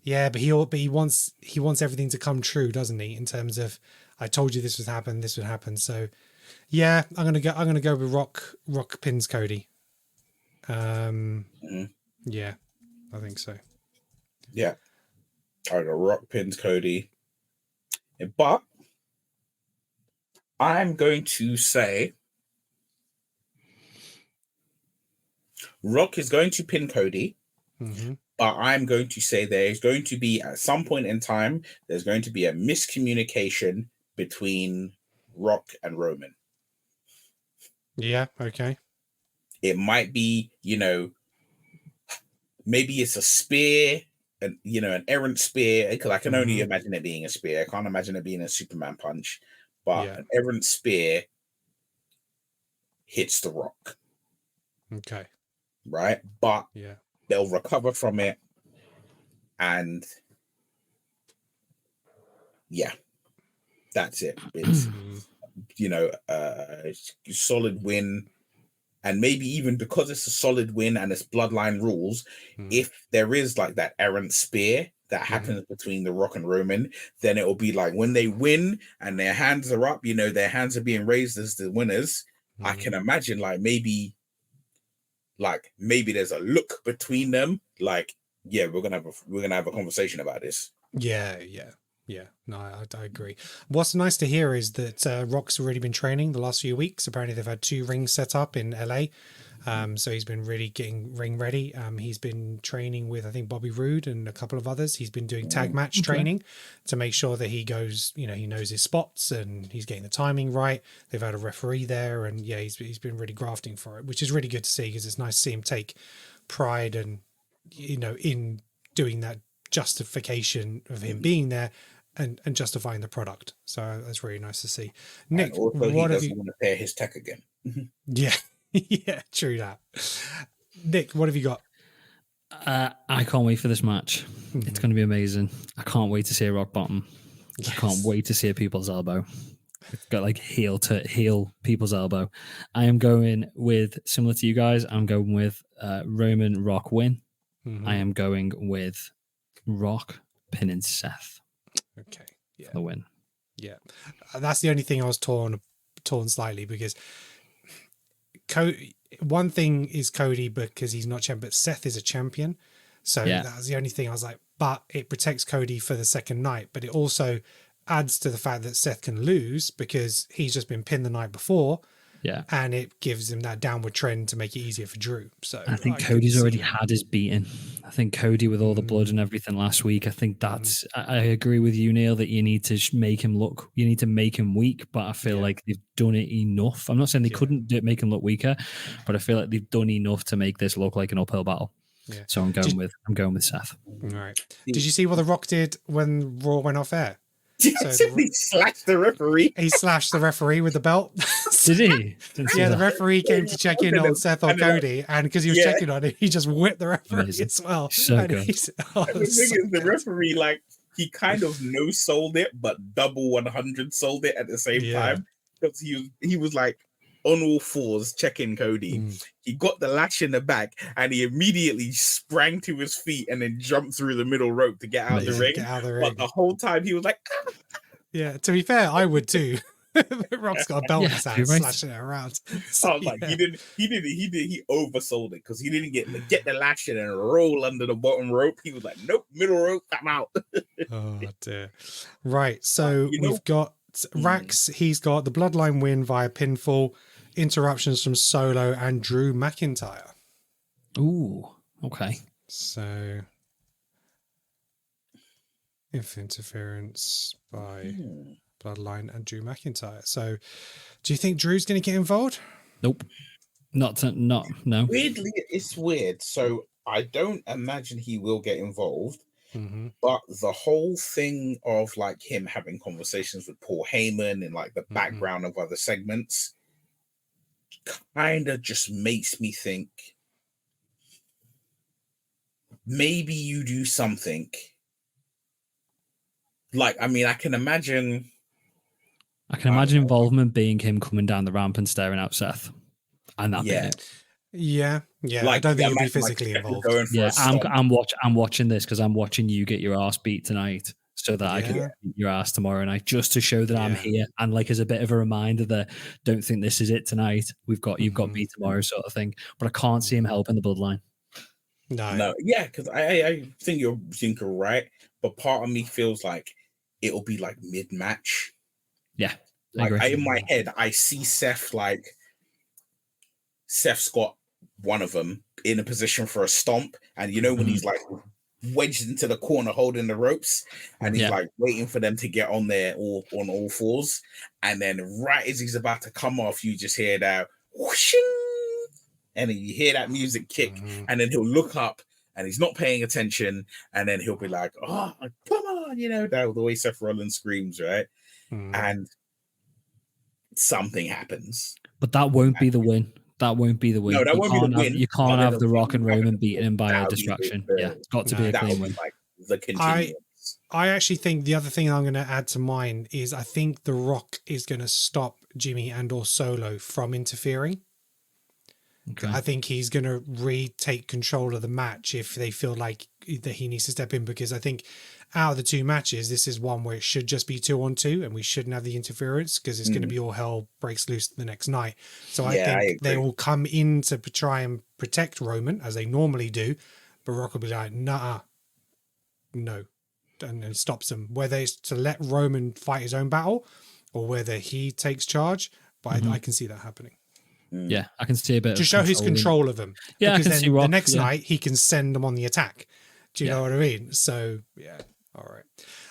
Yeah, but he wants everything to come true, doesn't he? In terms of, I told you this would happen, this would happen. So yeah, I'm gonna go with Rock. Rock pins Cody. Yeah, I think so. Yeah. All right, Rock pins Cody. But I'm going to say Rock is going to pin Cody. Mm-hmm. But I'm going to say there is going to be, at some point in time, there's going to be a miscommunication between Rock and Roman. Yeah. Okay. It might be, maybe it's a spear, and an errant spear, because I can only imagine it being a spear. I can't imagine it being a Superman punch, but an errant spear hits the Rock. Okay. Right? But yeah, they'll recover from it, and yeah, that's it. It's solid win, and maybe even because it's a solid win and it's bloodline rules, if there is like that errant spear that happens between the Rock and Roman, then it will be like when they win and their hands are up, their hands are being raised as the winners. I can imagine maybe there's a look between them, like, yeah, we're gonna have a conversation about this. Yeah. No, I agree. What's nice to hear is that Rock's already been training the last few weeks. Apparently, they've had 2 rings set up in LA. So he's been really getting ring ready. He's been training with, I think, Bobby Roode and a couple of others. He's been doing tag match training to make sure that he goes, he knows his spots and he's getting the timing right. They've had a referee there, and yeah, he's been really grafting for it, which is really good to see, because it's nice to see him take pride and, in doing that justification of him being there and justifying the product. So that's really nice to see. Nick, and also, what he have you... doesn't want to pair his tech again. Yeah. Yeah, true that. Nick, what have you got? I can't wait for this match. It's going to be amazing. I can't wait to see a rock bottom. Yes. I can't wait to see a people's elbow. It's got like heel to heel people's elbow. I am going with, similar to you guys, I'm going with Roman Rock win. I am going with Rock pinning Seth. Okay. Yeah. For the win. Yeah. That's the only thing I was torn slightly, because one thing is Cody because he's not champion, but Seth is a champion. So that was the only thing I was like, but it protects Cody for the second night, but it also adds to the fact that Seth can lose because he's just been pinned the night before. Yeah. And it gives him that downward trend to make it easier for Drew. So I think Cody's already had his beating. I think Cody, with all the blood and everything last week, I think that's, I agree with you, Neil, that you need to make him weak, but I feel like they've done it enough. I'm not saying they couldn't make him look weaker, but I feel like they've done enough to make this look like an uphill battle. Yeah. So I'm going with Seth. All right. Did you see what The Rock did when Raw went off air? So he slashed the referee. He slashed the referee with the belt. Did he? Yeah, the referee came to check in on Seth or Cody, and because he was checking on it, he just whipped the referee as well. So good. The referee, he kind of no-sold it, but double 100 sold it at the same time, because he was like on all fours checking Cody. He got the lash in the back, and he immediately sprang to his feet and then jumped through the middle rope to get out of the ring. But the whole time he was like, yeah. To be fair, I would too. Rock's got a belt in his hand, slashing it around. So, I was like, he oversold it, because he didn't get the lash in and roll under the bottom rope. He was like, nope, middle rope, I'm out. Oh dear. Right, so we've got Rax. He's got the bloodline win via pinfall, interruptions from Solo and Drew McIntyre. Ooh, okay. So if interference by Bloodline and Drew McIntyre. So do you think Drew's going to get involved? Nope. No. Weirdly, it's weird. So I don't imagine he will get involved. Mm-hmm. But the whole thing of like him having conversations with Paul Heyman and like the background of other segments kind of just makes me think maybe you do something. Like, I mean, I can imagine involvement being him coming down the ramp and staring out Seth, and that being it. Yeah. I like don't think he'll be imagine, like, physically Seth involved. going for Yeah, a stomp. I'm watching this because I'm watching you get your ass beat tonight, so that I can Yeah. beat your ass tomorrow night, just to show that I'm Yeah. here, and like as a bit of a reminder that don't think this is it tonight. You've got me tomorrow, sort of thing. But I can't see him helping the bloodline. No, yeah, because I think you're right, but part of me feels like it'll be like mid-match. Yeah, like in my head, I see Seth's got one of them in a position for a stomp, and you know when he's like wedged into the corner holding the ropes, and he's like waiting for them to get on there on all fours, and then right as he's about to come off, you just hear that whooshing, and then you hear that music kick, and then he'll look up and he's not paying attention, and then he'll be like, "Oh, come on," that the way Seth Rollins screams, right? And something happens, but that won't be the win. That won't be the win. No, that won't be the win. You can't have The Rock and Roman beating him by a distraction. It's got to be a clean win. Like the continuance. I actually think the other thing I'm going to add to mine is I think The Rock is going to stop Jimmy and or Solo from interfering. Okay. I think he's going to retake control of the match if they feel like that he needs to step in, because I think out of the two matches, this is one where it should just be 2-on-2 and we shouldn't have the interference, because it's going to be all hell breaks loose the next night. So I think they will come in to try and protect Roman as they normally do, but Rock will be like, nah, no, and then stops them, whether it's to let Roman fight his own battle or whether he takes charge. But I can see that happening. Yeah, I can see a bit to show his control of them. Yeah, because I can see Rock, the next night he can send them on the attack. Do you know what I mean? So yeah, all right,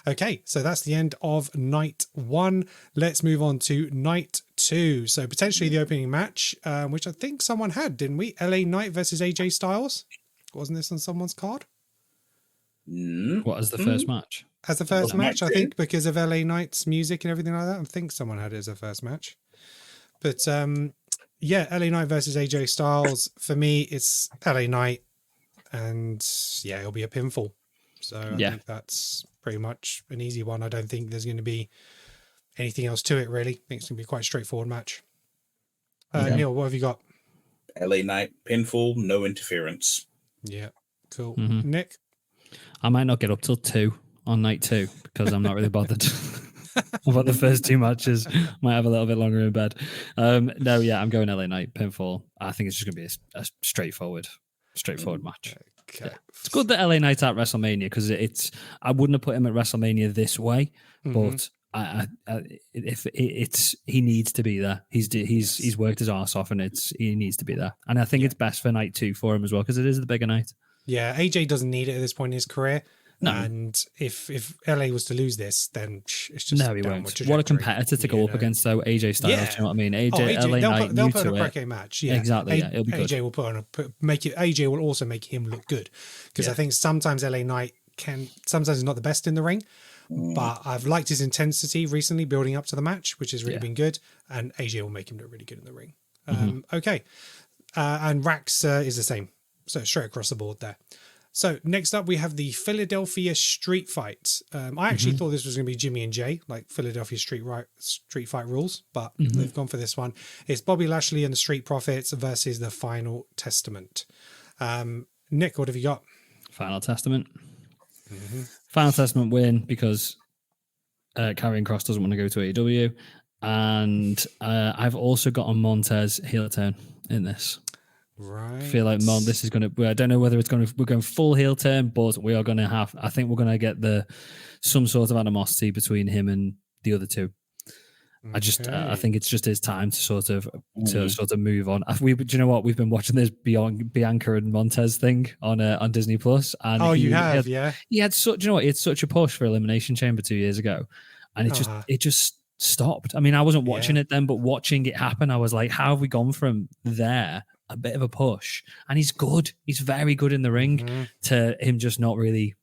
okay. So that's the end of night 1. Let's move on to night 2. So potentially the opening match, which I think someone had, didn't we? LA Knight versus AJ Styles. Wasn't this on someone's card? What as the first match? As the first match, I think, because of LA Knight's music and everything like that. I think someone had it as a first match. But yeah, LA Knight versus AJ Styles. For me, it's LA Knight, and yeah, it'll be a pinfall. So I think that's pretty much an easy one. I don't think there's going to be anything else to it, really. I think it's going to be quite a straightforward match. Neil, what have you got? LA Knight, pinfall, no interference. Yeah, cool. Nick? I might not get up till 2 on night 2 because I'm not really bothered about the first 2 matches. Might have a little bit longer in bed. No, yeah, I'm going LA Knight, pinfall. I think it's just going to be a straightforward match. Okay. Yeah. It's good that LA Knight's at WrestleMania, because I wouldn't have put him at WrestleMania this way, but he needs to be there. He's worked his arse off, and he needs to be there. And I think it's best for night 2 for him as well, because it is the bigger night. Yeah, AJ doesn't need it at this point in his career. No. And if LA was to lose this, then it's just no, he won't. What a competitor to go up against, though. AJ Styles, you know what I mean? AJ LA Knight, they'll put on a cracky match. Yeah, exactly. Yeah, it'll be good. AJ will AJ will also make him look good, because I think sometimes LA Knight sometimes he's not the best in the ring, but I've liked his intensity recently building up to the match, which has really been good, and AJ will make him look really good in the ring. Okay, and Rax is the same, so straight across the board there. So next up, we have the Philadelphia Street Fight. I actually thought this was going to be Jimmy and Jay, like Philadelphia Street Fight rules, but they've gone for this one. It's Bobby Lashley and the Street Profits versus the Final Testament. Nick, what have you got? Final Testament. Final Testament win because Karrion Kross doesn't want to go to AEW. And I've also got a Montez heel turn in this. Right. I feel like this is going to, I don't know whether we're going full heel turn, but we are going to I think we're going to get some sort of animosity between him and the other two. Okay. I think it's just his time to sort of move on. Do you know what? We've been watching this Bianca and Montez thing on Disney Plus, and he had such a push for Elimination Chamber 2 years ago, and it just stopped. I mean, I wasn't watching it then, but watching it happen, I was like, how have we gone from there, a bit of a push, and he's good, he's very good in the ring, to him just not really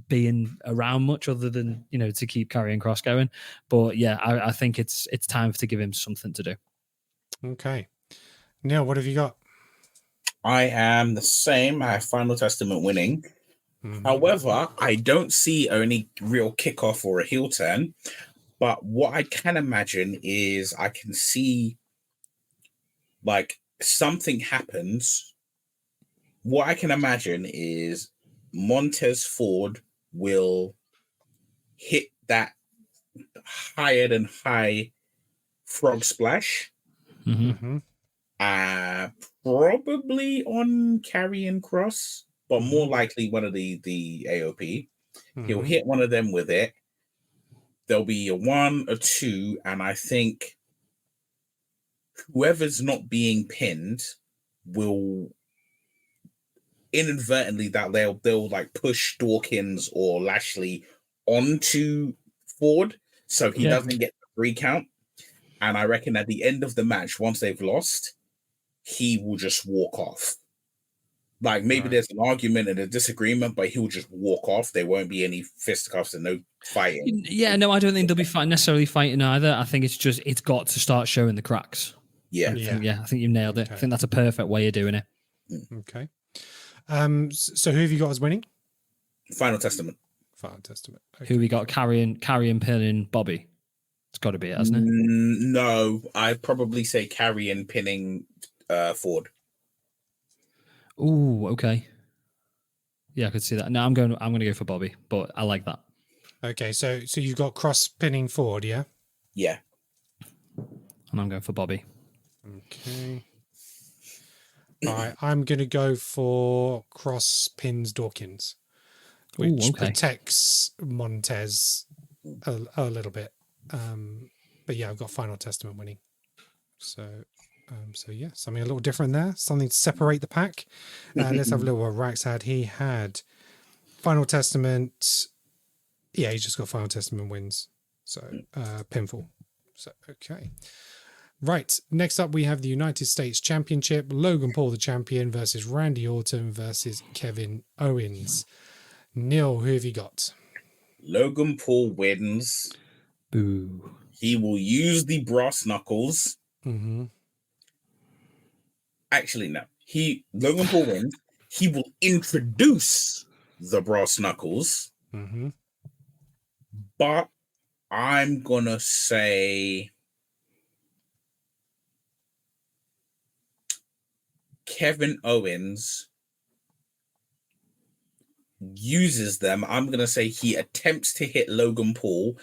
being around much other than, to keep Karrion Kross going. But yeah, I think it's time to give him something to do. Okay. Neil, what have you got? I am the same. I have Final Testament winning. Mhm. However, I don't see any real kickoff or a heel turn. But what I can imagine is I can see like something happens. What I can imagine is Montez Ford will hit that higher than high frog splash. Mm-hmm. Mhm. Probably on Karrion Kross, but more Mhm. likely one of the AOP. He'll Mhm. hit one of them with it. There'll be a 1 or 2, and I think whoever's not being pinned will inadvertently that they'll like push Dawkins or Lashley onto Ford so he Yeah. doesn't get the 3 count. And I reckon at the end of the match, once they've lost, he will just walk off. Like maybe Right. there's an argument and a disagreement, but he'll just walk off. There won't be any fisticuffs and no fighting. Yeah, no, I don't think they'll be necessarily fighting either. I think it's got to start showing the cracks. Yeah. I think you've nailed it. Okay. I think that's a perfect way of doing it. Okay. So who have you got as winning? Final Testament. Final Testament. Who we got? Carrying, pinning Bobby. It's got to be it, hasn't it? No, I'd probably say Karrion pinning Ford. Ooh, okay. Yeah, I could see that. No, I'm going to go for Bobby, but I like that. Okay, so you've got Cross pinning Ford, yeah? Yeah. And I'm going for Bobby. Okay. All right, I'm going to go for Cross pins Dawkins, which protects Montez a little bit. But yeah, I've got Final Testament winning. So yeah, something a little different there. Something to separate the pack. Let's have a look what Rax had. He had Final Testament. Yeah, he's just got Final Testament wins. So pinfall. So okay. Right. Next up, we have the United States Championship. Logan Paul, the champion, versus Randy Orton versus Kevin Owens. Neil, who have you got? Logan Paul wins. Boo. He will use the brass knuckles. Mm-hmm. Actually, no. Logan Paul wins. He will introduce the brass knuckles. Mm-hmm. But I'm gonna say Kevin Owens uses them. I'm gonna say he attempts to hit Logan Paul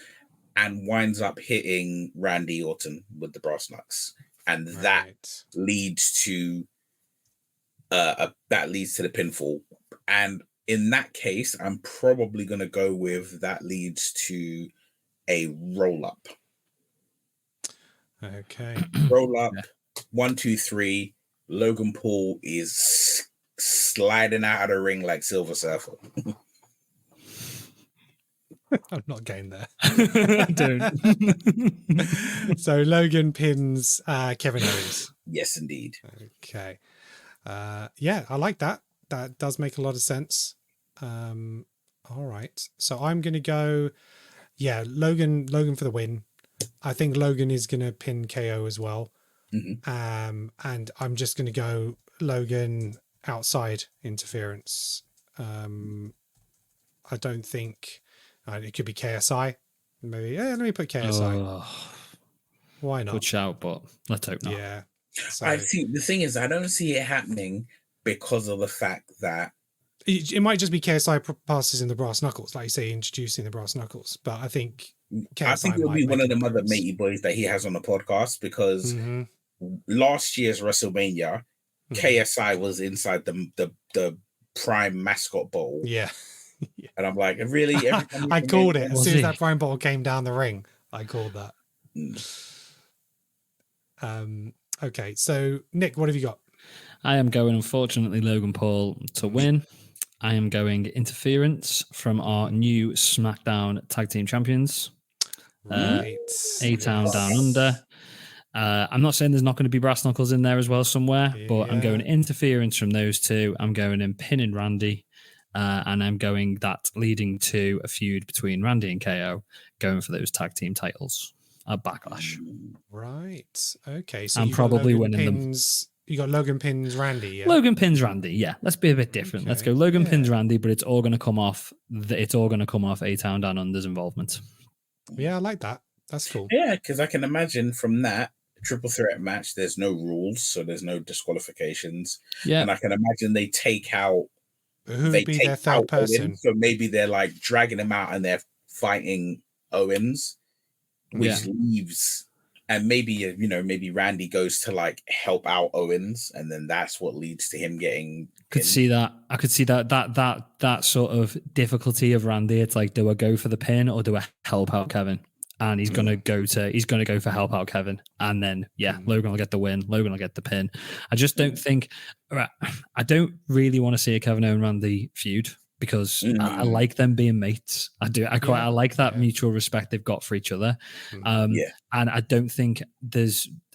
and winds up hitting Randy Orton with the brass knucks, and that leads to the pinfall. And in that case, I'm probably gonna go with that leads to a roll up. Okay. Roll up. 1, 2, 3. Logan Paul is sliding out of the ring like Silver Surfer. I'm not getting there. I don't. So Logan pins Kevin Owens. Yes, indeed. Okay. Yeah, I like that. That does make a lot of sense. All right. So I'm going to go, Logan for the win. I think Logan is going to pin KO as well. Mm-hmm. And I'm just going to go Logan outside interference. I don't think it could be KSI. Maybe, let me put KSI. Why not? Good shout, but let's hope not. Yeah. So, I see. The thing is, I don't see it happening because of the fact that it might just be KSI passes in the brass knuckles, like you say, introducing the brass knuckles. But I think it'll be one of the other matey boys that he has on the podcast because last year's WrestleMania, KSI was inside the Prime mascot bowl. Yeah. And I'm like, really? I called it. As soon as that Prime bottle came down the ring, I called that. Okay, so Nick, what have you got? I am going, unfortunately, Logan Paul to win. I am going interference from our new SmackDown Tag Team Champions. A-Town Down Under. I'm not saying there's not going to be brass knuckles in there as well somewhere, but I'm going interference from those two. I'm going in pinning Randy. and I'm going that leading to a feud between Randy and KO, going for those tag team titles at Backlash. Right. Okay. So I'm you've got probably Logan winning them. pins. You got Logan pins Randy. Yeah. Logan pins Randy. Yeah, let's be a bit different. Let's Okay, go Logan pins yeah. Randy, but it's all going to come off. It's all going to come off A-Town Down Under's involvement. Yeah, I like that. That's cool. Yeah, because I can imagine from that triple threat match, there's no rules, so there's no disqualifications. Yeah, And I can imagine they take out. Who They would be take their third out person? Owens, so maybe they're like dragging him out and they're fighting Owens, which leaves, and maybe maybe Randy goes to like help out Owens, and then that's what leads to him getting. could see that. I could see that sort of difficulty of Randy. It's like, do I go for the pin or do I help out Kevin? And he's gonna go for help out Kevin, and then Logan will get the win. Logan will get the pin. I just don't think. I don't really want to see a Kevin Owen Randy feud because I like them being mates. I do. I like that mutual respect they've got for each other. And I don't think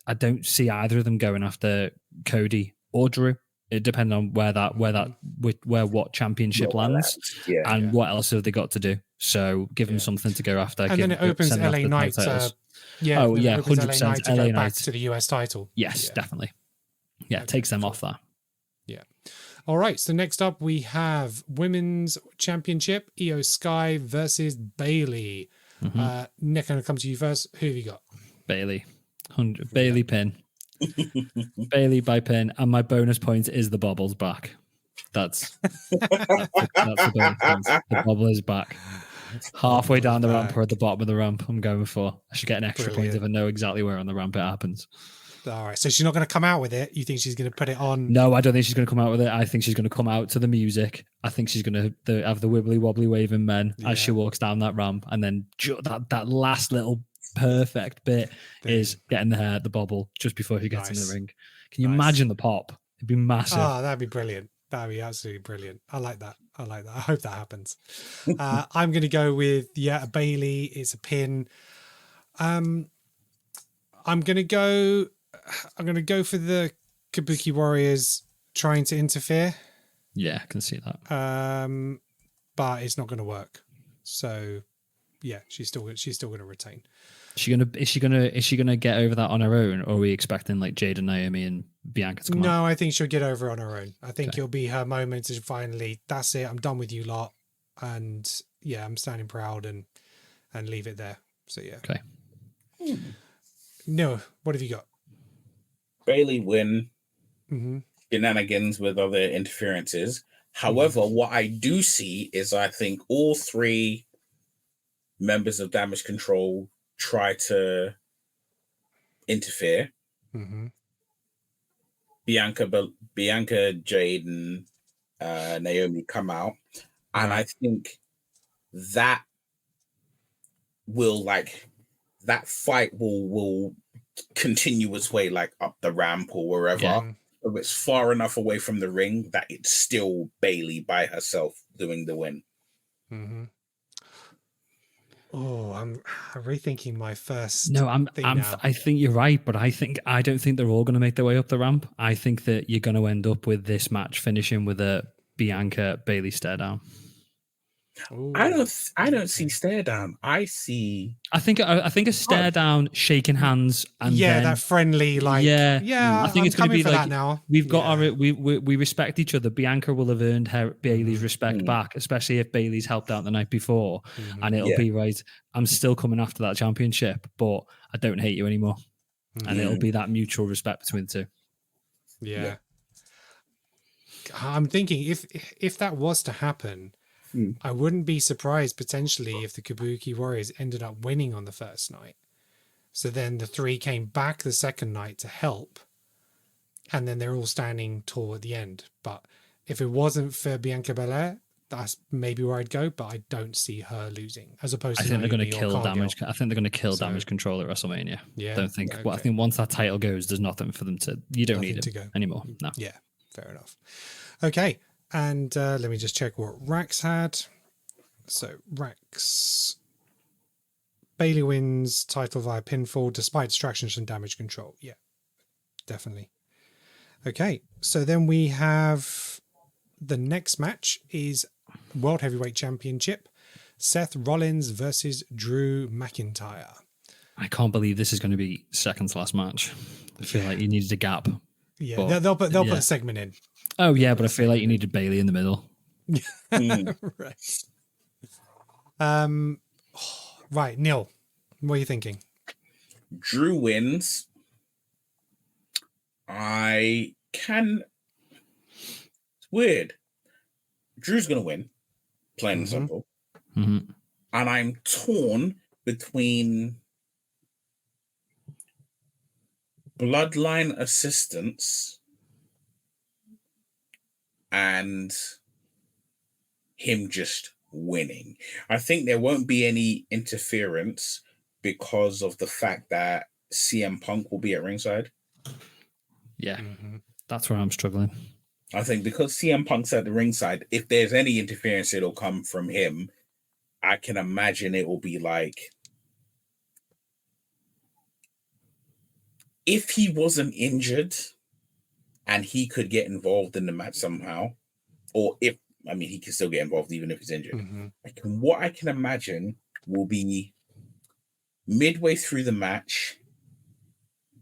I don't see either of them going after Cody or Drew. It depends on where what championship lands and what else have they got to do. So give them something to go after. And then it opens LA Knight. 100% LA LA Knight Knight to the US title. Yes, definitely. Yeah, it takes them off that. Yeah. All right. So next up we have Women's Championship, Io Sky versus Bailey. Nick, I'm going to come to you first. Who have you got? Bailey. Bailey pin. Bailey by pin, and my bonus point is the bobble's back. That's the bonus point. The bobble is back. Halfway down the ramp or at the bottom of the ramp, I'm going for. I should get an extra point if I know exactly where on the ramp it happens. All right, so she's not going to come out with it. You think she's going to put it on? No, I don't think she's going to come out with it. I think she's going to come out to the music. I think she's going to have the wibbly wobbly waving men as she walks down that ramp, and then that last little perfect bit is getting the bobble just before she gets in the ring. Can you imagine the pop? It'd be massive. Oh, that'd be brilliant. That'd be absolutely brilliant. I like that. I hope that happens. I'm going to go with a Bailey. It's a pin. I'm going to go for the Kabuki Warriors trying to interfere. Yeah, I can see that. But it's not going to work. So yeah, she's still going to retain. Is she gonna get over that on her own, or are we expecting like Jade and Naomi and Bianca to come out? No, I think she'll get over on her own. I think it'll be her moment to finally, that's it, I'm done with you lot, and I'm standing proud and leave it there. So yeah. Okay. No, what have you got? Bailey win. Shenanigans with other interferences. However, what I do see is I think all three members of Damage Control try to interfere. Bianca, Jade, and Naomi come out, and I think that will that fight will continue its way like up the ramp or wherever. Yeah. If it's far enough away from the ring that it's still Bailey by herself doing the win. Oh, I'm rethinking my first. No, I think you're right, but I don't think they're all going to make their way up the ramp. I think that you're going to end up with this match finishing with a Bianca Bailey stare down. Ooh. I don't see stare down. I think a stare down, shaking hands, and then, that friendly I think it's going to be like that now. We've got we respect each other. Bianca will have earned her Bailey's respect back, especially if Bailey's helped out the night before, and it'll be right. I'm still coming after that championship, but I don't hate you anymore, and it'll be that mutual respect between the two. Yeah. I'm thinking if that was to happen. I wouldn't be surprised potentially if the Kabuki Warriors ended up winning on the first night. So then the three came back the second night to help. And then they're all standing tall at the end. But if it wasn't for Bianca Belair, that's maybe where I'd go. But I don't see her losing. As opposed to I think they're going to kill Damage. Cargill. I think they're going to kill Damage Control at WrestleMania. Yeah. I don't think. Well, I think once that title goes, there's nothing for them to. You don't need it anymore. No. Yeah. Fair enough. Okay. And let me just check what Rax had. So Rax, Bailey wins title via pinfall despite distractions and Damage Control. Yeah, definitely. Okay, so then we have the next match is World Heavyweight Championship. Seth Rollins versus Drew McIntyre. I can't believe this is going to be second to last match. I feel like you needed a gap. Yeah, But, they'll put a segment in. Oh yeah, but I feel like you needed Bailey in the middle. Right. Right, Neil, what are you thinking? Drew wins. It's weird. Drew's gonna win, plain and simple. Mm-hmm. And I'm torn between Bloodline assistance and him just winning. I think there won't be any interference because of the fact that CM Punk will be at ringside. Yeah, that's where I'm struggling. I think because CM Punk's at the ringside, if there's any interference, it'll come from him. I can imagine it will be like, if he wasn't injured and he could get involved in the match somehow, or he can still get involved even if he's injured. What I can imagine will be midway through the match,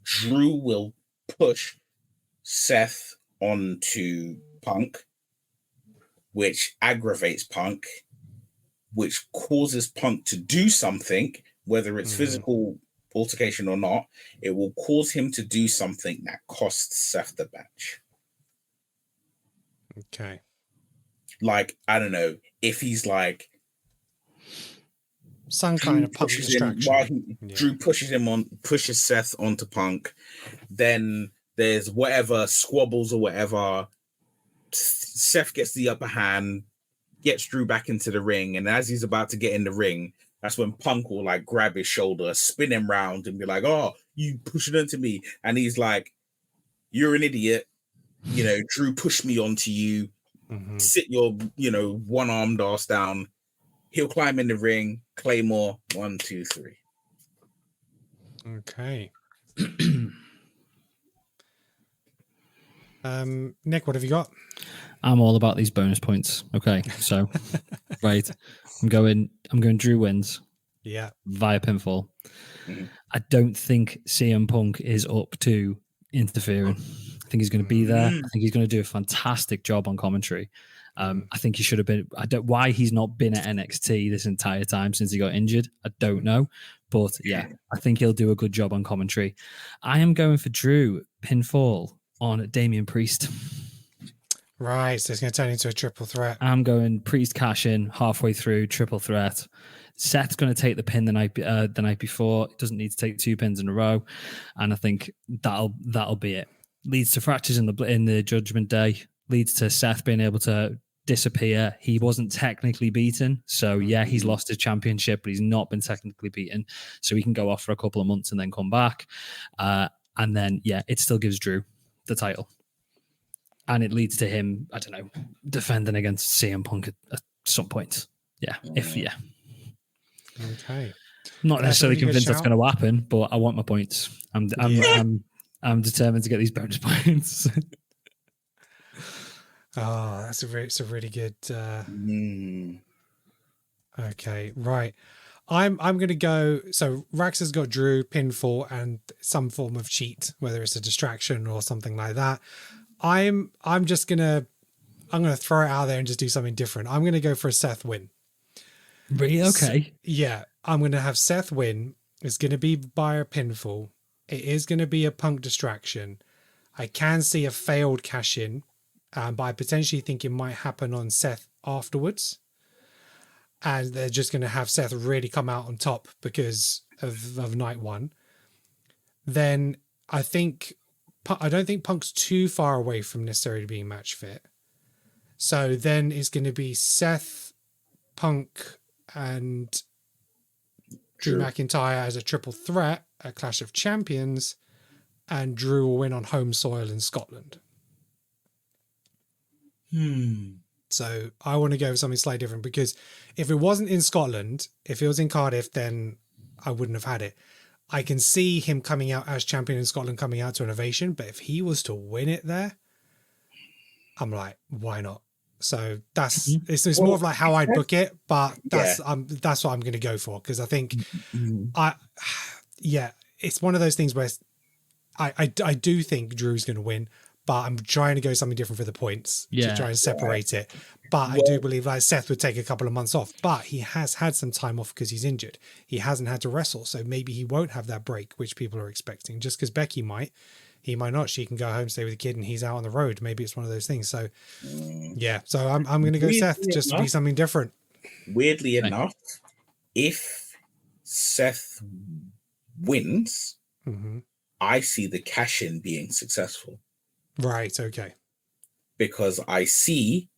Drew will push Seth onto Punk, which aggravates Punk, which causes Punk to do something, whether it's physical altercation or not. It will cause him to do something that costs Seth the match. Okay. Like, I don't know, if he's like some kind of Punk distraction. Drew pushes Seth onto Punk, then there's whatever squabbles or whatever. Seth gets the upper hand, gets Drew back into the ring, and as he's about to get in the ring, that's when Punk will like grab his shoulder, spin him round, and be like, "Oh, you push it into me," and he's like, "You're an idiot. You know, Drew pushed me onto you. Sit your, one-armed ass down." He'll climb in the ring, Claymore, 1, 2, 3. Okay. Nick, what have you got? I'm all about these bonus points. Okay, so right, I'm going Drew wins. Yeah, via pinfall. I don't think CM Punk is up to interfering. I think he's going to be there. I think he's going to do a fantastic job on commentary. I think he should have been. Why he's not been at NXT this entire time since he got injured, I don't know. But yeah, I think he'll do a good job on commentary. I am going for Drew pinfall on Damian Priest. Right, so it's going to turn into a triple threat. I'm going Priest cash in halfway through, triple threat. Seth's going to take the pin the night before. He doesn't need to take 2 pins in a row, and I think that'll be it. Leads to fractures in the Judgment Day. Leads to Seth being able to disappear. He wasn't technically beaten, so yeah, he's lost his championship, but he's not been technically beaten, so he can go off for a couple of months and then come back, and then yeah, it still gives Drew the title. And it leads to him, I don't know, defending against CM Punk at some point. Yeah, Okay. Not necessarily convinced that's going to happen, but I want my points. I'm determined to get these bonus points. Oh, it's a really good. Okay, right. I'm going to go. So Rax has got Drew pinfall and some form of cheat, whether it's a distraction or something like that. I'm gonna throw it out there and just do something different. I'm gonna go for a Seth win. Really? Okay. Yeah, I'm gonna have Seth win. It's gonna be by a pinfall. It is gonna be a Punk distraction. I can see a failed cash in, but I potentially think it might happen on Seth afterwards, and they're just gonna have Seth really come out on top because of night one. Then I don't think Punk's too far away from necessarily being match fit. So then it's going to be Seth, Punk, and Drew McIntyre as a triple threat, a Clash of Champions, and Drew will win on home soil in Scotland. So I want to go with something slightly different, because if it wasn't in Scotland, if it was in Cardiff, then I wouldn't have had it. I can see him coming out as champion in Scotland, coming out to an ovation, but if he was to win it there, I'm like, why not? So that's Mhm. it's more of like how I'd book it, but Yeah. that's what I'm going to go for, because I think Mhm. yeah, it's one of those things where I do think Drew's going to win, but I'm trying to go something different for the points to try Yeah. and separate it. But I do believe like Seth would take a couple of months off, but he has had some time off because he's injured. He hasn't had to wrestle, so maybe he won't have that break, which people are expecting. Just because Becky might, he might not. She can go home, stay with the kid, and he's out on the road. Maybe it's one of those things. So yeah, so I'm going to go Seth just to be something different. Weirdly Okay. enough, if Seth wins, Hmm. I see the cash in being successful Right. Okay. because I see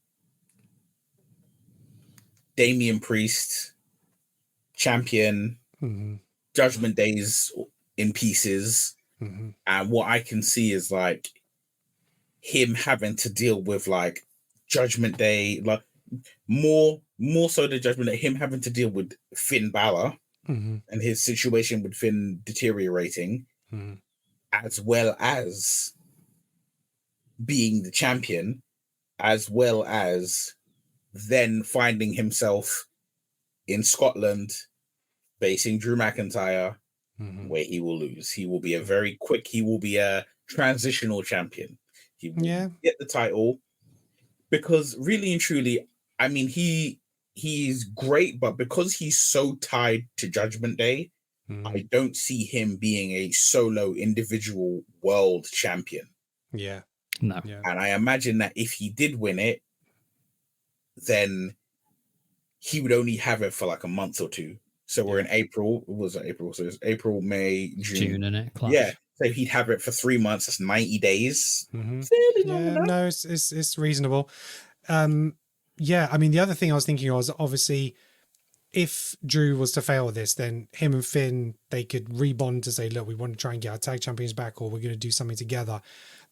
Damian Priest, champion, Hmm. Judgment Days in pieces. Hmm. And what I can see is like him having to deal with like Judgment Day, like more so the Judgment Day, him having to deal with Finn Balor Hmm. and his situation with Finn deteriorating, Hmm. as well as being the champion, as well as then finding himself in Scotland facing Drew McIntyre, Hmm. where he will lose. He will be he will be a transitional champion. He will Yeah. get the title because really and truly, I mean, he's great, but because he's so tied to Judgment Day, Hmm. I don't see him being a solo individual world champion. Yeah. No. Yeah. And I imagine that if he did win it, then he would only have it for like a month or two. So we're in April. What was it April? So it's April, May, June. June, innit? Clash. Yeah. So he'd have it for 3 months. That's 90 days. Hmm. Fairly long Yeah. enough. No, it's reasonable. Yeah. I mean, the other thing I was thinking was obviously if Drew was to fail this, then him and Finn, they could rebond to say, look, we want to try and get our tag champions back, or we're going to do something together.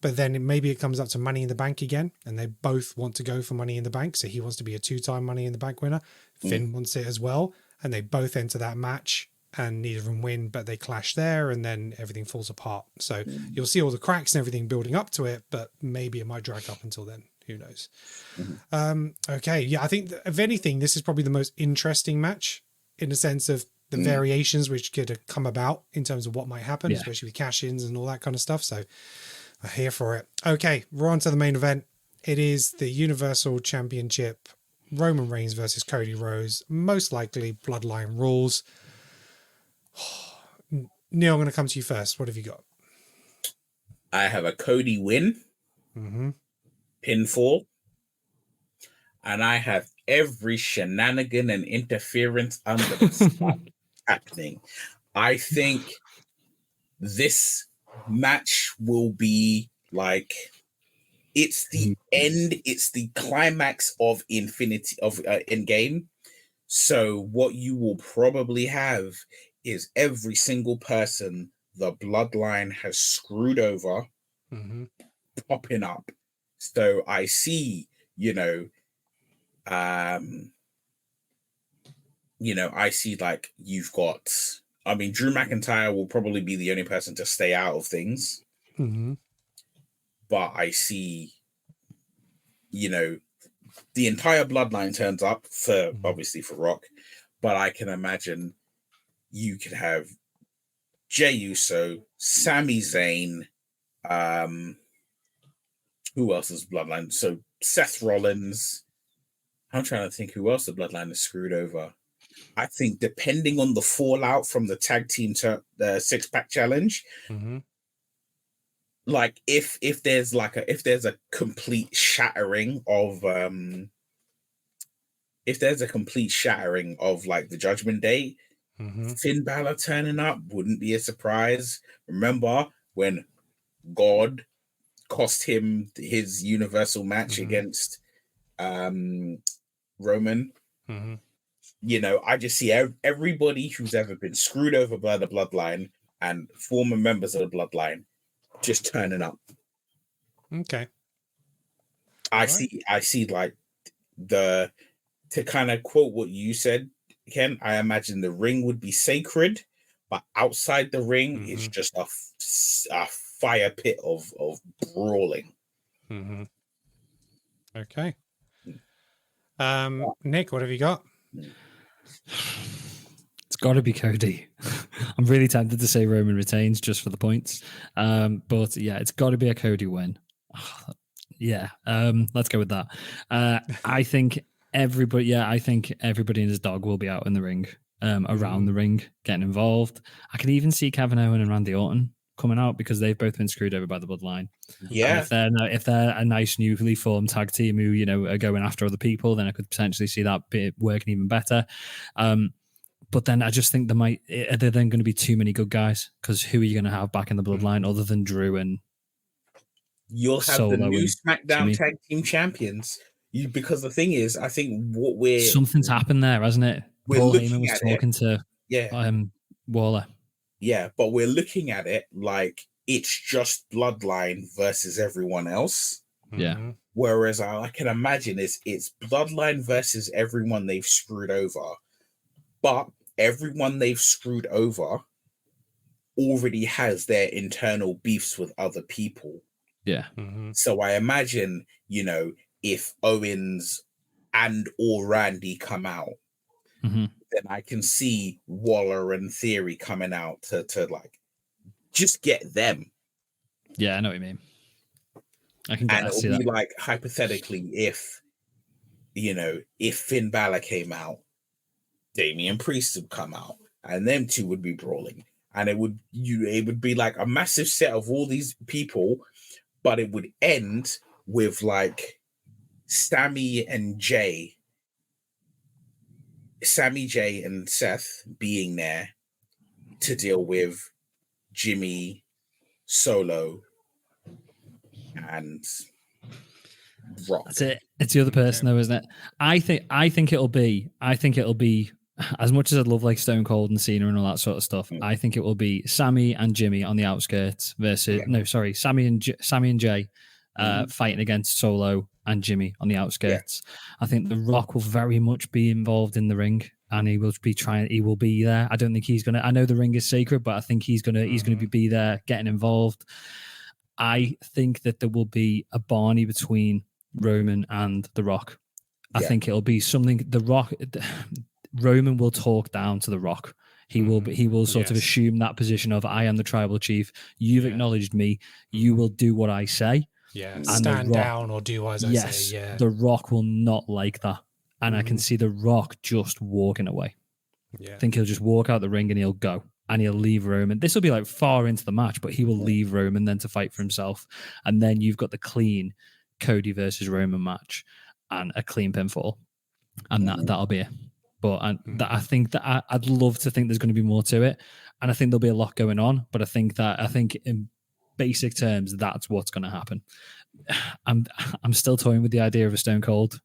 But then maybe it comes up to Money in the Bank again, and they both want to go for Money in the Bank. So he wants to be a 2-time Money in the Bank winner. Finn wants it as well. And they both enter that match and neither of them win, but they clash there and then everything falls apart. So you'll see all the cracks and everything building up to it, but maybe it might drag up until then. Who knows? Okay. Yeah. I think if anything, this is probably the most interesting match in the sense of the variations which could come about in terms of what might happen, Yeah. especially with cash-ins and all that kind of stuff. So I'm here for it. Okay. We're on to the main event. It is the Universal Championship, Roman Reigns versus Cody Rhodes, most likely bloodline rules. Neil, I'm going to come to you first. What have you got? I have a Cody win, Mm-hmm. pinfall, and I have every shenanigan and interference under the sun happening. I think this match will be like it's the end, it's the climax of Infinity of Endgame. So what you will probably have is every single person the bloodline has screwed over Mm-hmm. popping up. So I see, um, I see like you've got. I mean, Drew McIntyre will probably be the only person to stay out of things, Mm-hmm. but I see, the entire bloodline turns up for obviously for Rock, but I can imagine you could have Jey Uso, Sami Zayn, who else is bloodline? So Seth Rollins. I'm trying to think who else the bloodline is screwed over. I think depending on the fallout from the tag team the 6-pack challenge, Mm-hmm. like if there's a complete shattering of like the Judgment Day, Mm-hmm. Finn Balor turning up wouldn't be a surprise. Remember when God cost him his Universal match against Roman? Mm-hmm. I just see everybody who's ever been screwed over by the bloodline and former members of the bloodline just turning up. Okay. I All right. see like to kind of quote what you said, Ken, I imagine the ring would be sacred, but outside the ring, it's just a fire pit of brawling. Mm-hmm. Okay. Nick, what have you got? It's got to be Cody. I'm really tempted to say Roman retains just for the points. But yeah, it's got to be a Cody win. Yeah, let's go with that. I think everybody and his dog will be out in the ring, around the ring, getting involved. I can even see Kevin Owen and Randy Orton coming out because they've both been screwed over by the bloodline. Yeah. And if they're a nice newly formed tag team who, are going after other people, then I could potentially see that bit working even better. But then I just think are there then going to be too many good guys? Because who are you going to have back in the bloodline other than Drew and you'll have Solo the new and SmackDown Jimmy? Tag Team Champions? Because the thing is, I think something's happened there, hasn't it? Paul Heyman was talking to Waller. Yeah, but we're looking at it like it's just Bloodline versus everyone else. Yeah. Whereas I can imagine it's Bloodline versus everyone they've screwed over. But everyone they've screwed over already has their internal beefs with other people. Yeah. So I imagine, if Owens and or Randy come out, then I can see Waller and Theory coming out to like just get them. Yeah, I know what you mean. I can and it'll see be that. like hypothetically if Finn Balor came out, Damian Priest would come out, and them two would be brawling, and it would be like a massive set of all these people, but it would end with like Sammy J and Seth being there to deal with Jimmy, Solo, and Rock. That's it. It's the other person though, isn't it? I think it'll be as much as I'd love like Stone Cold and Cena and all that sort of stuff. I think it will be Sammy and Jimmy on the outskirts versus Sammy and Jay fighting against Solo and Jimmy on the outskirts. I think The Rock will very much be involved in the ring, and he will be there. I don't think he's gonna. I know the ring is sacred, but I think he's gonna be there, getting involved. I think that there will be a Barney between Roman and The Rock. I think it'll be something. The Rock, Roman will talk down to The Rock. He will sort of assume that position of I am the tribal chief. You've acknowledged me. You will do what I say. Yeah, and stand down or do as I say. Yeah, The Rock will not like that, and I can see The Rock just walking away. Yeah, I think he'll just walk out the ring and he'll go. And he'll leave Roman. This will be like far into the match, but he will leave Roman then to fight for himself. And then you've got the clean Cody versus Roman match and a clean pinfall. And that'll be it. But I think that I'd love to think there's going to be more to it. And I think there'll be a lot going on. But I think in basic terms, that's what's going to happen. I'm still toying with the idea of a Stone Cold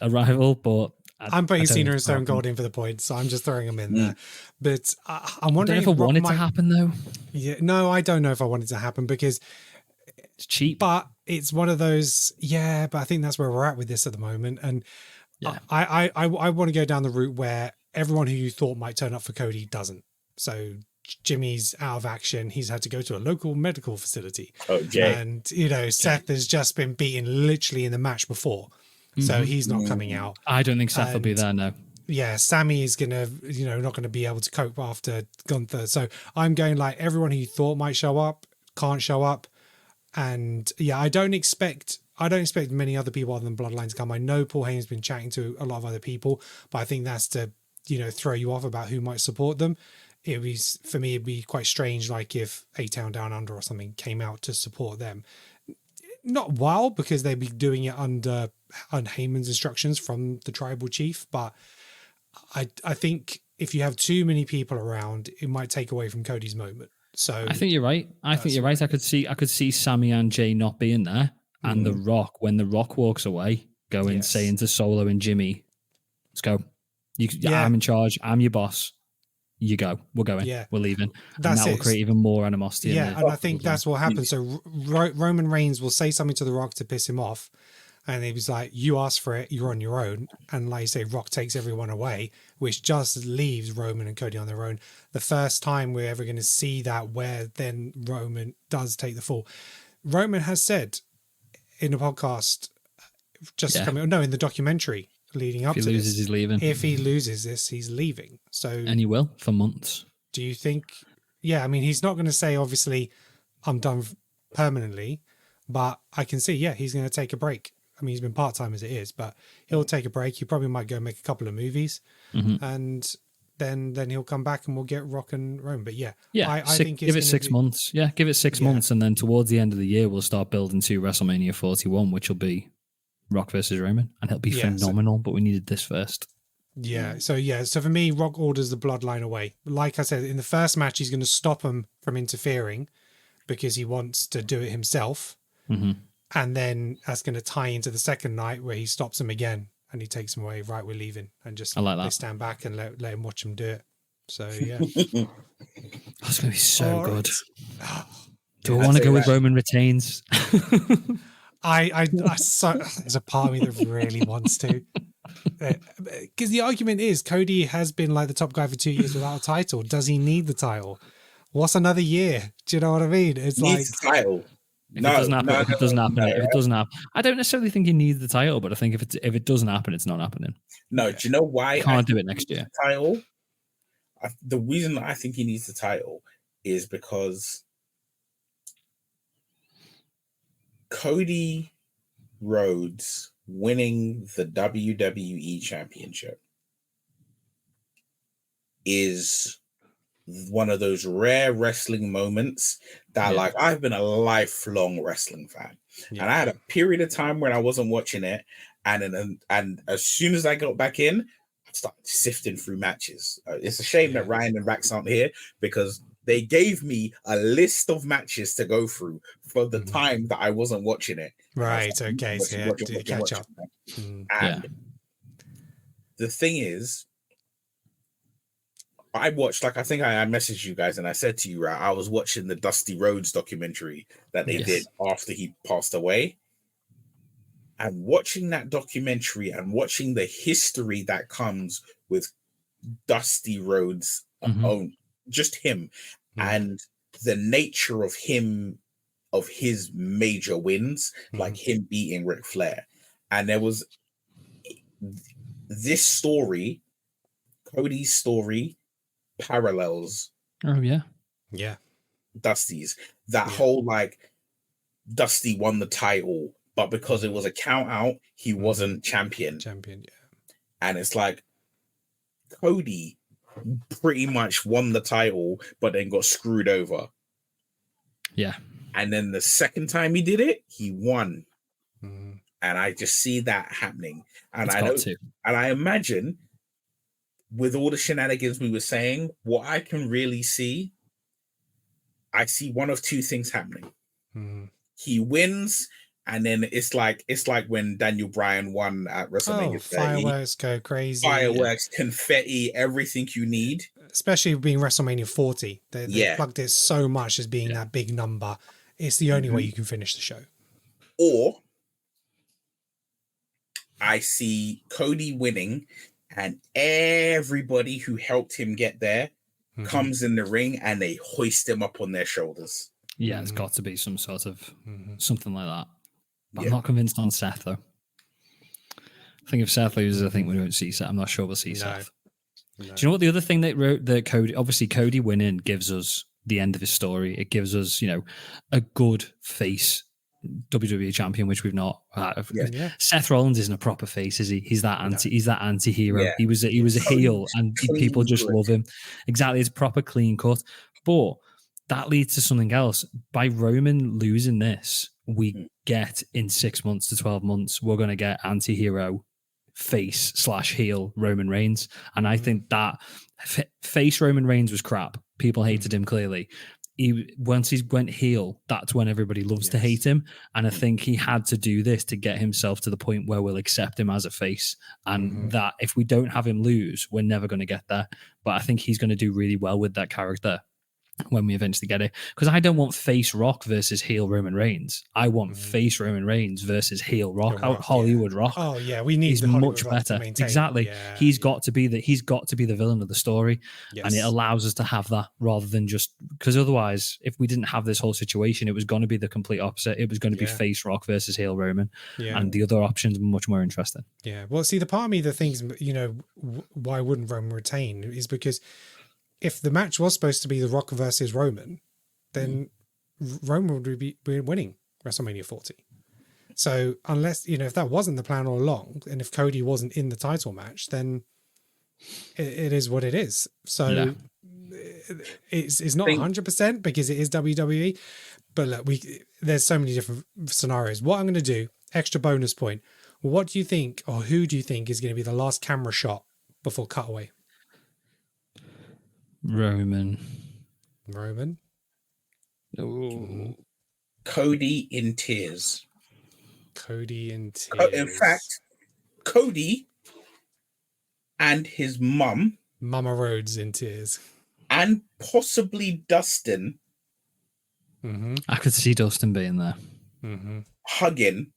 arrival, but I'm putting Cena and Stone Cold in for the points, so I'm just throwing them in there. But I'm wondering if I want it to happen, though. Yeah, no, I don't know if I want it to happen because it's cheap. But it's one of those, but I think that's where we're at with this at the moment. And I want to go down the route where everyone who you thought might turn up for Cody doesn't. So Jimmy's out of action. He's had to go to a local medical facility. And, Seth has just been beaten literally in the match before. So he's not coming out. I don't think Seth will be there, no. Yeah, Sammy is gonna, not gonna be able to cope after Gunther. So I'm going like everyone who you thought might show up can't show up, and I don't expect many other people other than Bloodline to come. I know Paul Heyman's been chatting to a lot of other people, but I think that's to throw you off about who might support them. For me, it'd be quite strange, like if A-Town Down Under or something came out to support them. Not wild because they'd be doing it under Heyman's instructions from the tribal chief, but I think if you have too many people around, it might take away from Cody's moment. So I think you're right. I could see Sammy and Jay not being there, and The Rock, when The Rock walks away, saying to Solo and Jimmy, "Let's go. I'm in charge. I'm your boss. You go. We're going. We're leaving." And that will create even more animosity. Yeah, and I think that's what happens. So Roman Reigns will say something to The Rock to piss him off, and he was like, "You asked for it. You're on your own." And like you say, Rock takes everyone away, which just leaves Roman and Cody on their own. The first time we're ever going to see that, where then Roman does take the fall. Roman has said in a podcast, in the documentary leading up If he to loses, this. he's leaving. If he loses this, he's leaving. So, And he will for months. do you think? Yeah, I mean, he's not going to say obviously, I'm done permanently, but I can see, yeah, he's going to take a break. I mean, he's been part time as it is, but he'll take a break. He probably might go make a couple of movies, and then he'll come back and we'll get Rock and Rome. But yeah, I think give it 6 months. Yeah, give it 6 months, and then towards the end of the year, we'll start building to WrestleMania 41, which will be Rock versus Roman, and it'll be phenomenal. But we needed this first. Yeah. So for me, Rock orders the bloodline away. Like I said, in the first match, he's going to stop him from interfering because he wants to do it himself. And then that's going to tie into the second night where he stops him again and he takes him away. Right, we're leaving, and just I like that. they stand back and let him watch him do it. So yeah, That's going to be so good. Do I I'd want to say go with that- Roman retains? I there's a part of me that really wants to, because the argument is Cody has been like the top guy for 2 years without a title. Does he need the title? What's another year? Do you know what I mean? It's He like, needs the title. If it doesn't happen, I don't necessarily think he needs the title, but I think if it doesn't happen, it's not happening. No, do you know why? Can't do it next year. Title. The reason I think he needs the title is because Cody Rhodes winning the WWE Championship is one of those rare wrestling moments that, like, I've been a lifelong wrestling fan, and I had a period of time when I wasn't watching it, and as soon as I got back in, I started sifting through matches. It's a shame that Ryan and Rax aren't here, because they gave me a list of matches to go through for the time that I wasn't watching it. right, okay, so yeah, catch up. And the thing is, I watched, like, I think I messaged you guys and I said to you, right, I was watching the Dusty Rhodes documentary that they did after he passed away. And watching that documentary and watching the history that comes with Dusty Rhodes' own, just him, and the nature of him, of his major wins, like him beating Ric Flair. And there was this story, Cody's story, parallels Dusty's. That whole, like, Dusty won the title, but because it was a count out, he wasn't champion. And it's like Cody pretty much won the title, but then got screwed over. Yeah. And then the second time he did it, he won. And I just see that happening. And I imagine, with all the shenanigans we were saying, what I can really see, I see one of two things happening. He wins, and then it's like when Daniel Bryan won at WrestleMania 30. Fireworks go crazy. Fireworks, confetti, everything you need. Especially being WrestleMania 40. They plugged it so much as being that big number. It's the only way you can finish the show. Or I see Cody winning, and everybody who helped him get there comes in the ring and they hoist him up on their shoulders. Yeah, it's got to be some sort of something like that. But I'm not convinced on Seth, though. I think if Seth loses, I think we won't see Seth. I'm not sure we'll see Seth. No. Do you know what the other thing that wrote that Cody winning gives us the end of his story? It gives us, a good face WWE champion, which we've not had. Seth Rollins isn't a proper face, is he? He's that anti-hero. Yeah. He was a heel, and people just love him. Exactly, it's proper clean cut. But that leads to something else. By Roman losing this, we get in 6 months to 12 months, we're going to get anti-hero face/heel Roman Reigns. And I think that face Roman Reigns was crap. People hated him clearly. Once he went heel, that's when everybody loves to hate him. And I think he had to do this to get himself to the point where we'll accept him as a face. And that if we don't have him lose, we're never going to get there. But I think he's going to do really well with that character. when we eventually get it, because I don't want face Rock versus heel Roman Reigns. I want face Roman Reigns versus heel Rock. Rock, Hollywood Rock. Oh yeah, we need He's the Hollywood much Rock to better. maintain. Exactly. Yeah, He's got to be the villain of the story, yes. and it allows us to have that rather than just because otherwise, if we didn't have this whole situation, it was going to be the complete opposite. It was going to be face Rock versus heel Roman, and the other options were much more interesting. Yeah. Well, see, the part of me that thinks, why wouldn't Roman retain is because if the match was supposed to be The Rock versus Roman, then Roman would be winning WrestleMania 40. So unless, if that wasn't the plan all along, and if Cody wasn't in the title match, then it is what it is. So it's not 100% because it is WWE. But look, there's so many different scenarios. What I'm going to do, extra bonus point. What do you think, or who do you think is going to be the last camera shot before cutaway? Roman. Ooh. Cody in tears. Cody in tears. In fact, Cody and his mum. Mama Rhodes in tears. And possibly Dustin. Mm-hmm. I could see Dustin being there. Mm-hmm. Hugging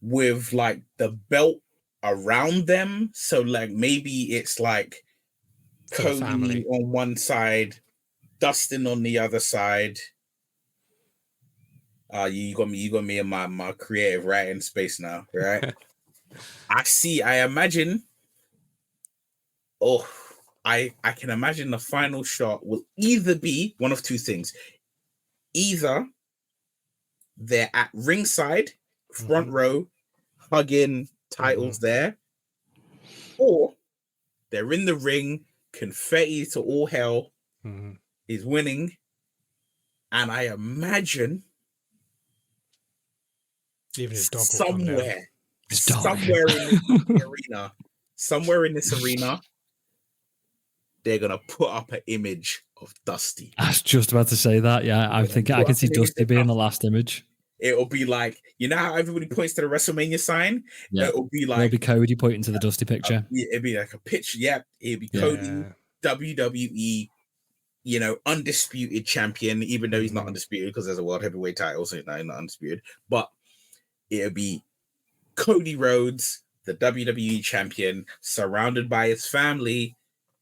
with like the belt around them. So like maybe it's like Cody on one side, Dustin on the other side. You got me in my creative writing space now, right? I imagine. I can imagine the final shot will either be one of two things. Either they're at ringside, front row, hugging, titles there, or they're in the ring, confetti to all hell, is winning, and I imagine even his dog somewhere in this arena, they're gonna put up an image of Dusty. I was just about to say that. Yeah, I think I can see Dusty being the last image. It'll be like, how everybody points to the WrestleMania sign? Yeah. It'll be like Cody pointing to the Dusty picture. It'd be like a picture. Yeah, it'd be Cody, WWE, undisputed champion, even though he's not undisputed because there's a world heavyweight title, so he's not undisputed. But it'll be Cody Rhodes, the WWE champion, surrounded by his family,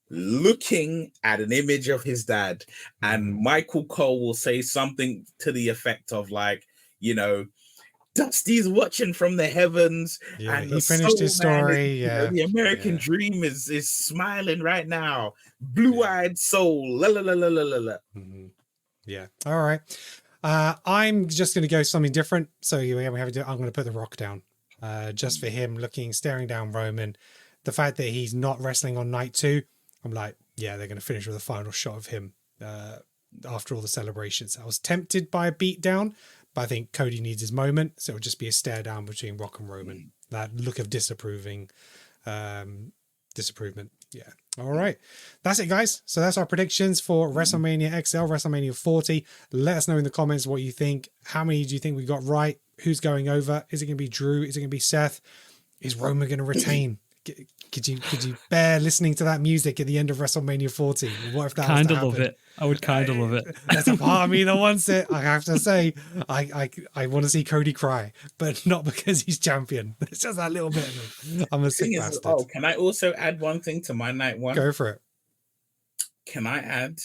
looking at an image of his dad, and Michael Cole will say something to the effect of like, Dusty's watching from the heavens, and he finished his story. The American dream is smiling right now. Blue-eyed soul. La la la la la la. Yeah. All right. I'm just going to go something different. So I'm going to put The Rock down, just for him staring down Roman. The fact that he's not wrestling on night 2. I'm like, they're going to finish with a final shot of him after all the celebrations. I was tempted by a beatdown, but I think Cody needs his moment, so it'll just be a stare down between Rock and Roman. That look of disapproval. Yeah. All right. That's it, guys. So that's our predictions for WrestleMania XL, WrestleMania 40. Let us know in the comments what you think. How many do you think we got right? Who's going over? Is it going to be Drew? Is it going to be Seth? Is Roman going to retain? Could you bear listening to that music at the end of WrestleMania 40? What if that kind of love it? I would kind of love it. There's a part of me that wants it. I have to say, I want to see Cody cry, but not because he's champion. It's just that little bit of him. I'm a sick bastard. Can I also add one thing to my night one? Go for it. Can I add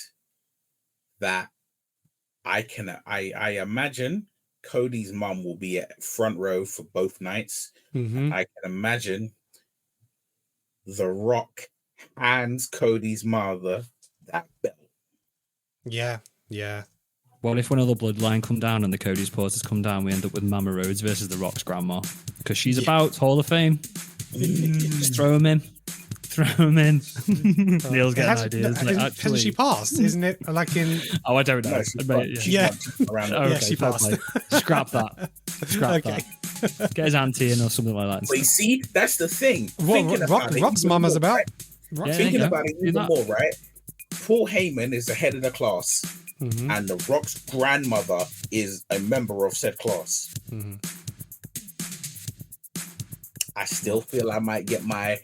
that I imagine Cody's mum will be at front row for both nights. I can imagine The Rock hands Cody's mother that belt. Yeah. Well, if one of the bloodline come down and the Cody supporters come down, we end up with Mama Rhodes versus The Rock's grandma because she's about Hall of Fame. Just throw him in. Neil's getting ideas. Hasn't she passed? Isn't it like in? Oh, I don't know. She passed. Scrap that. That. Get his auntie in or something like that. But you see, that's the thing. Rock's mama's about. Thinking about it even more, right? Paul Heyman is the head of the class, and The Rock's grandmother is a member of said class. I still feel I might get my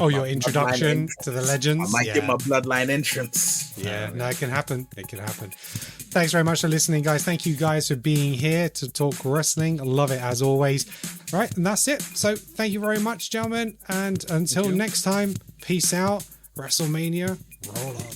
your introduction to the legends. I might get my bloodline entrance. Yeah, no, it can happen. It can happen. Thanks very much for listening, guys. Thank you guys for being here to talk wrestling. I love it as always. Right, and that's it. So thank you very much, gentlemen. And until next time, peace out. WrestleMania, roll on.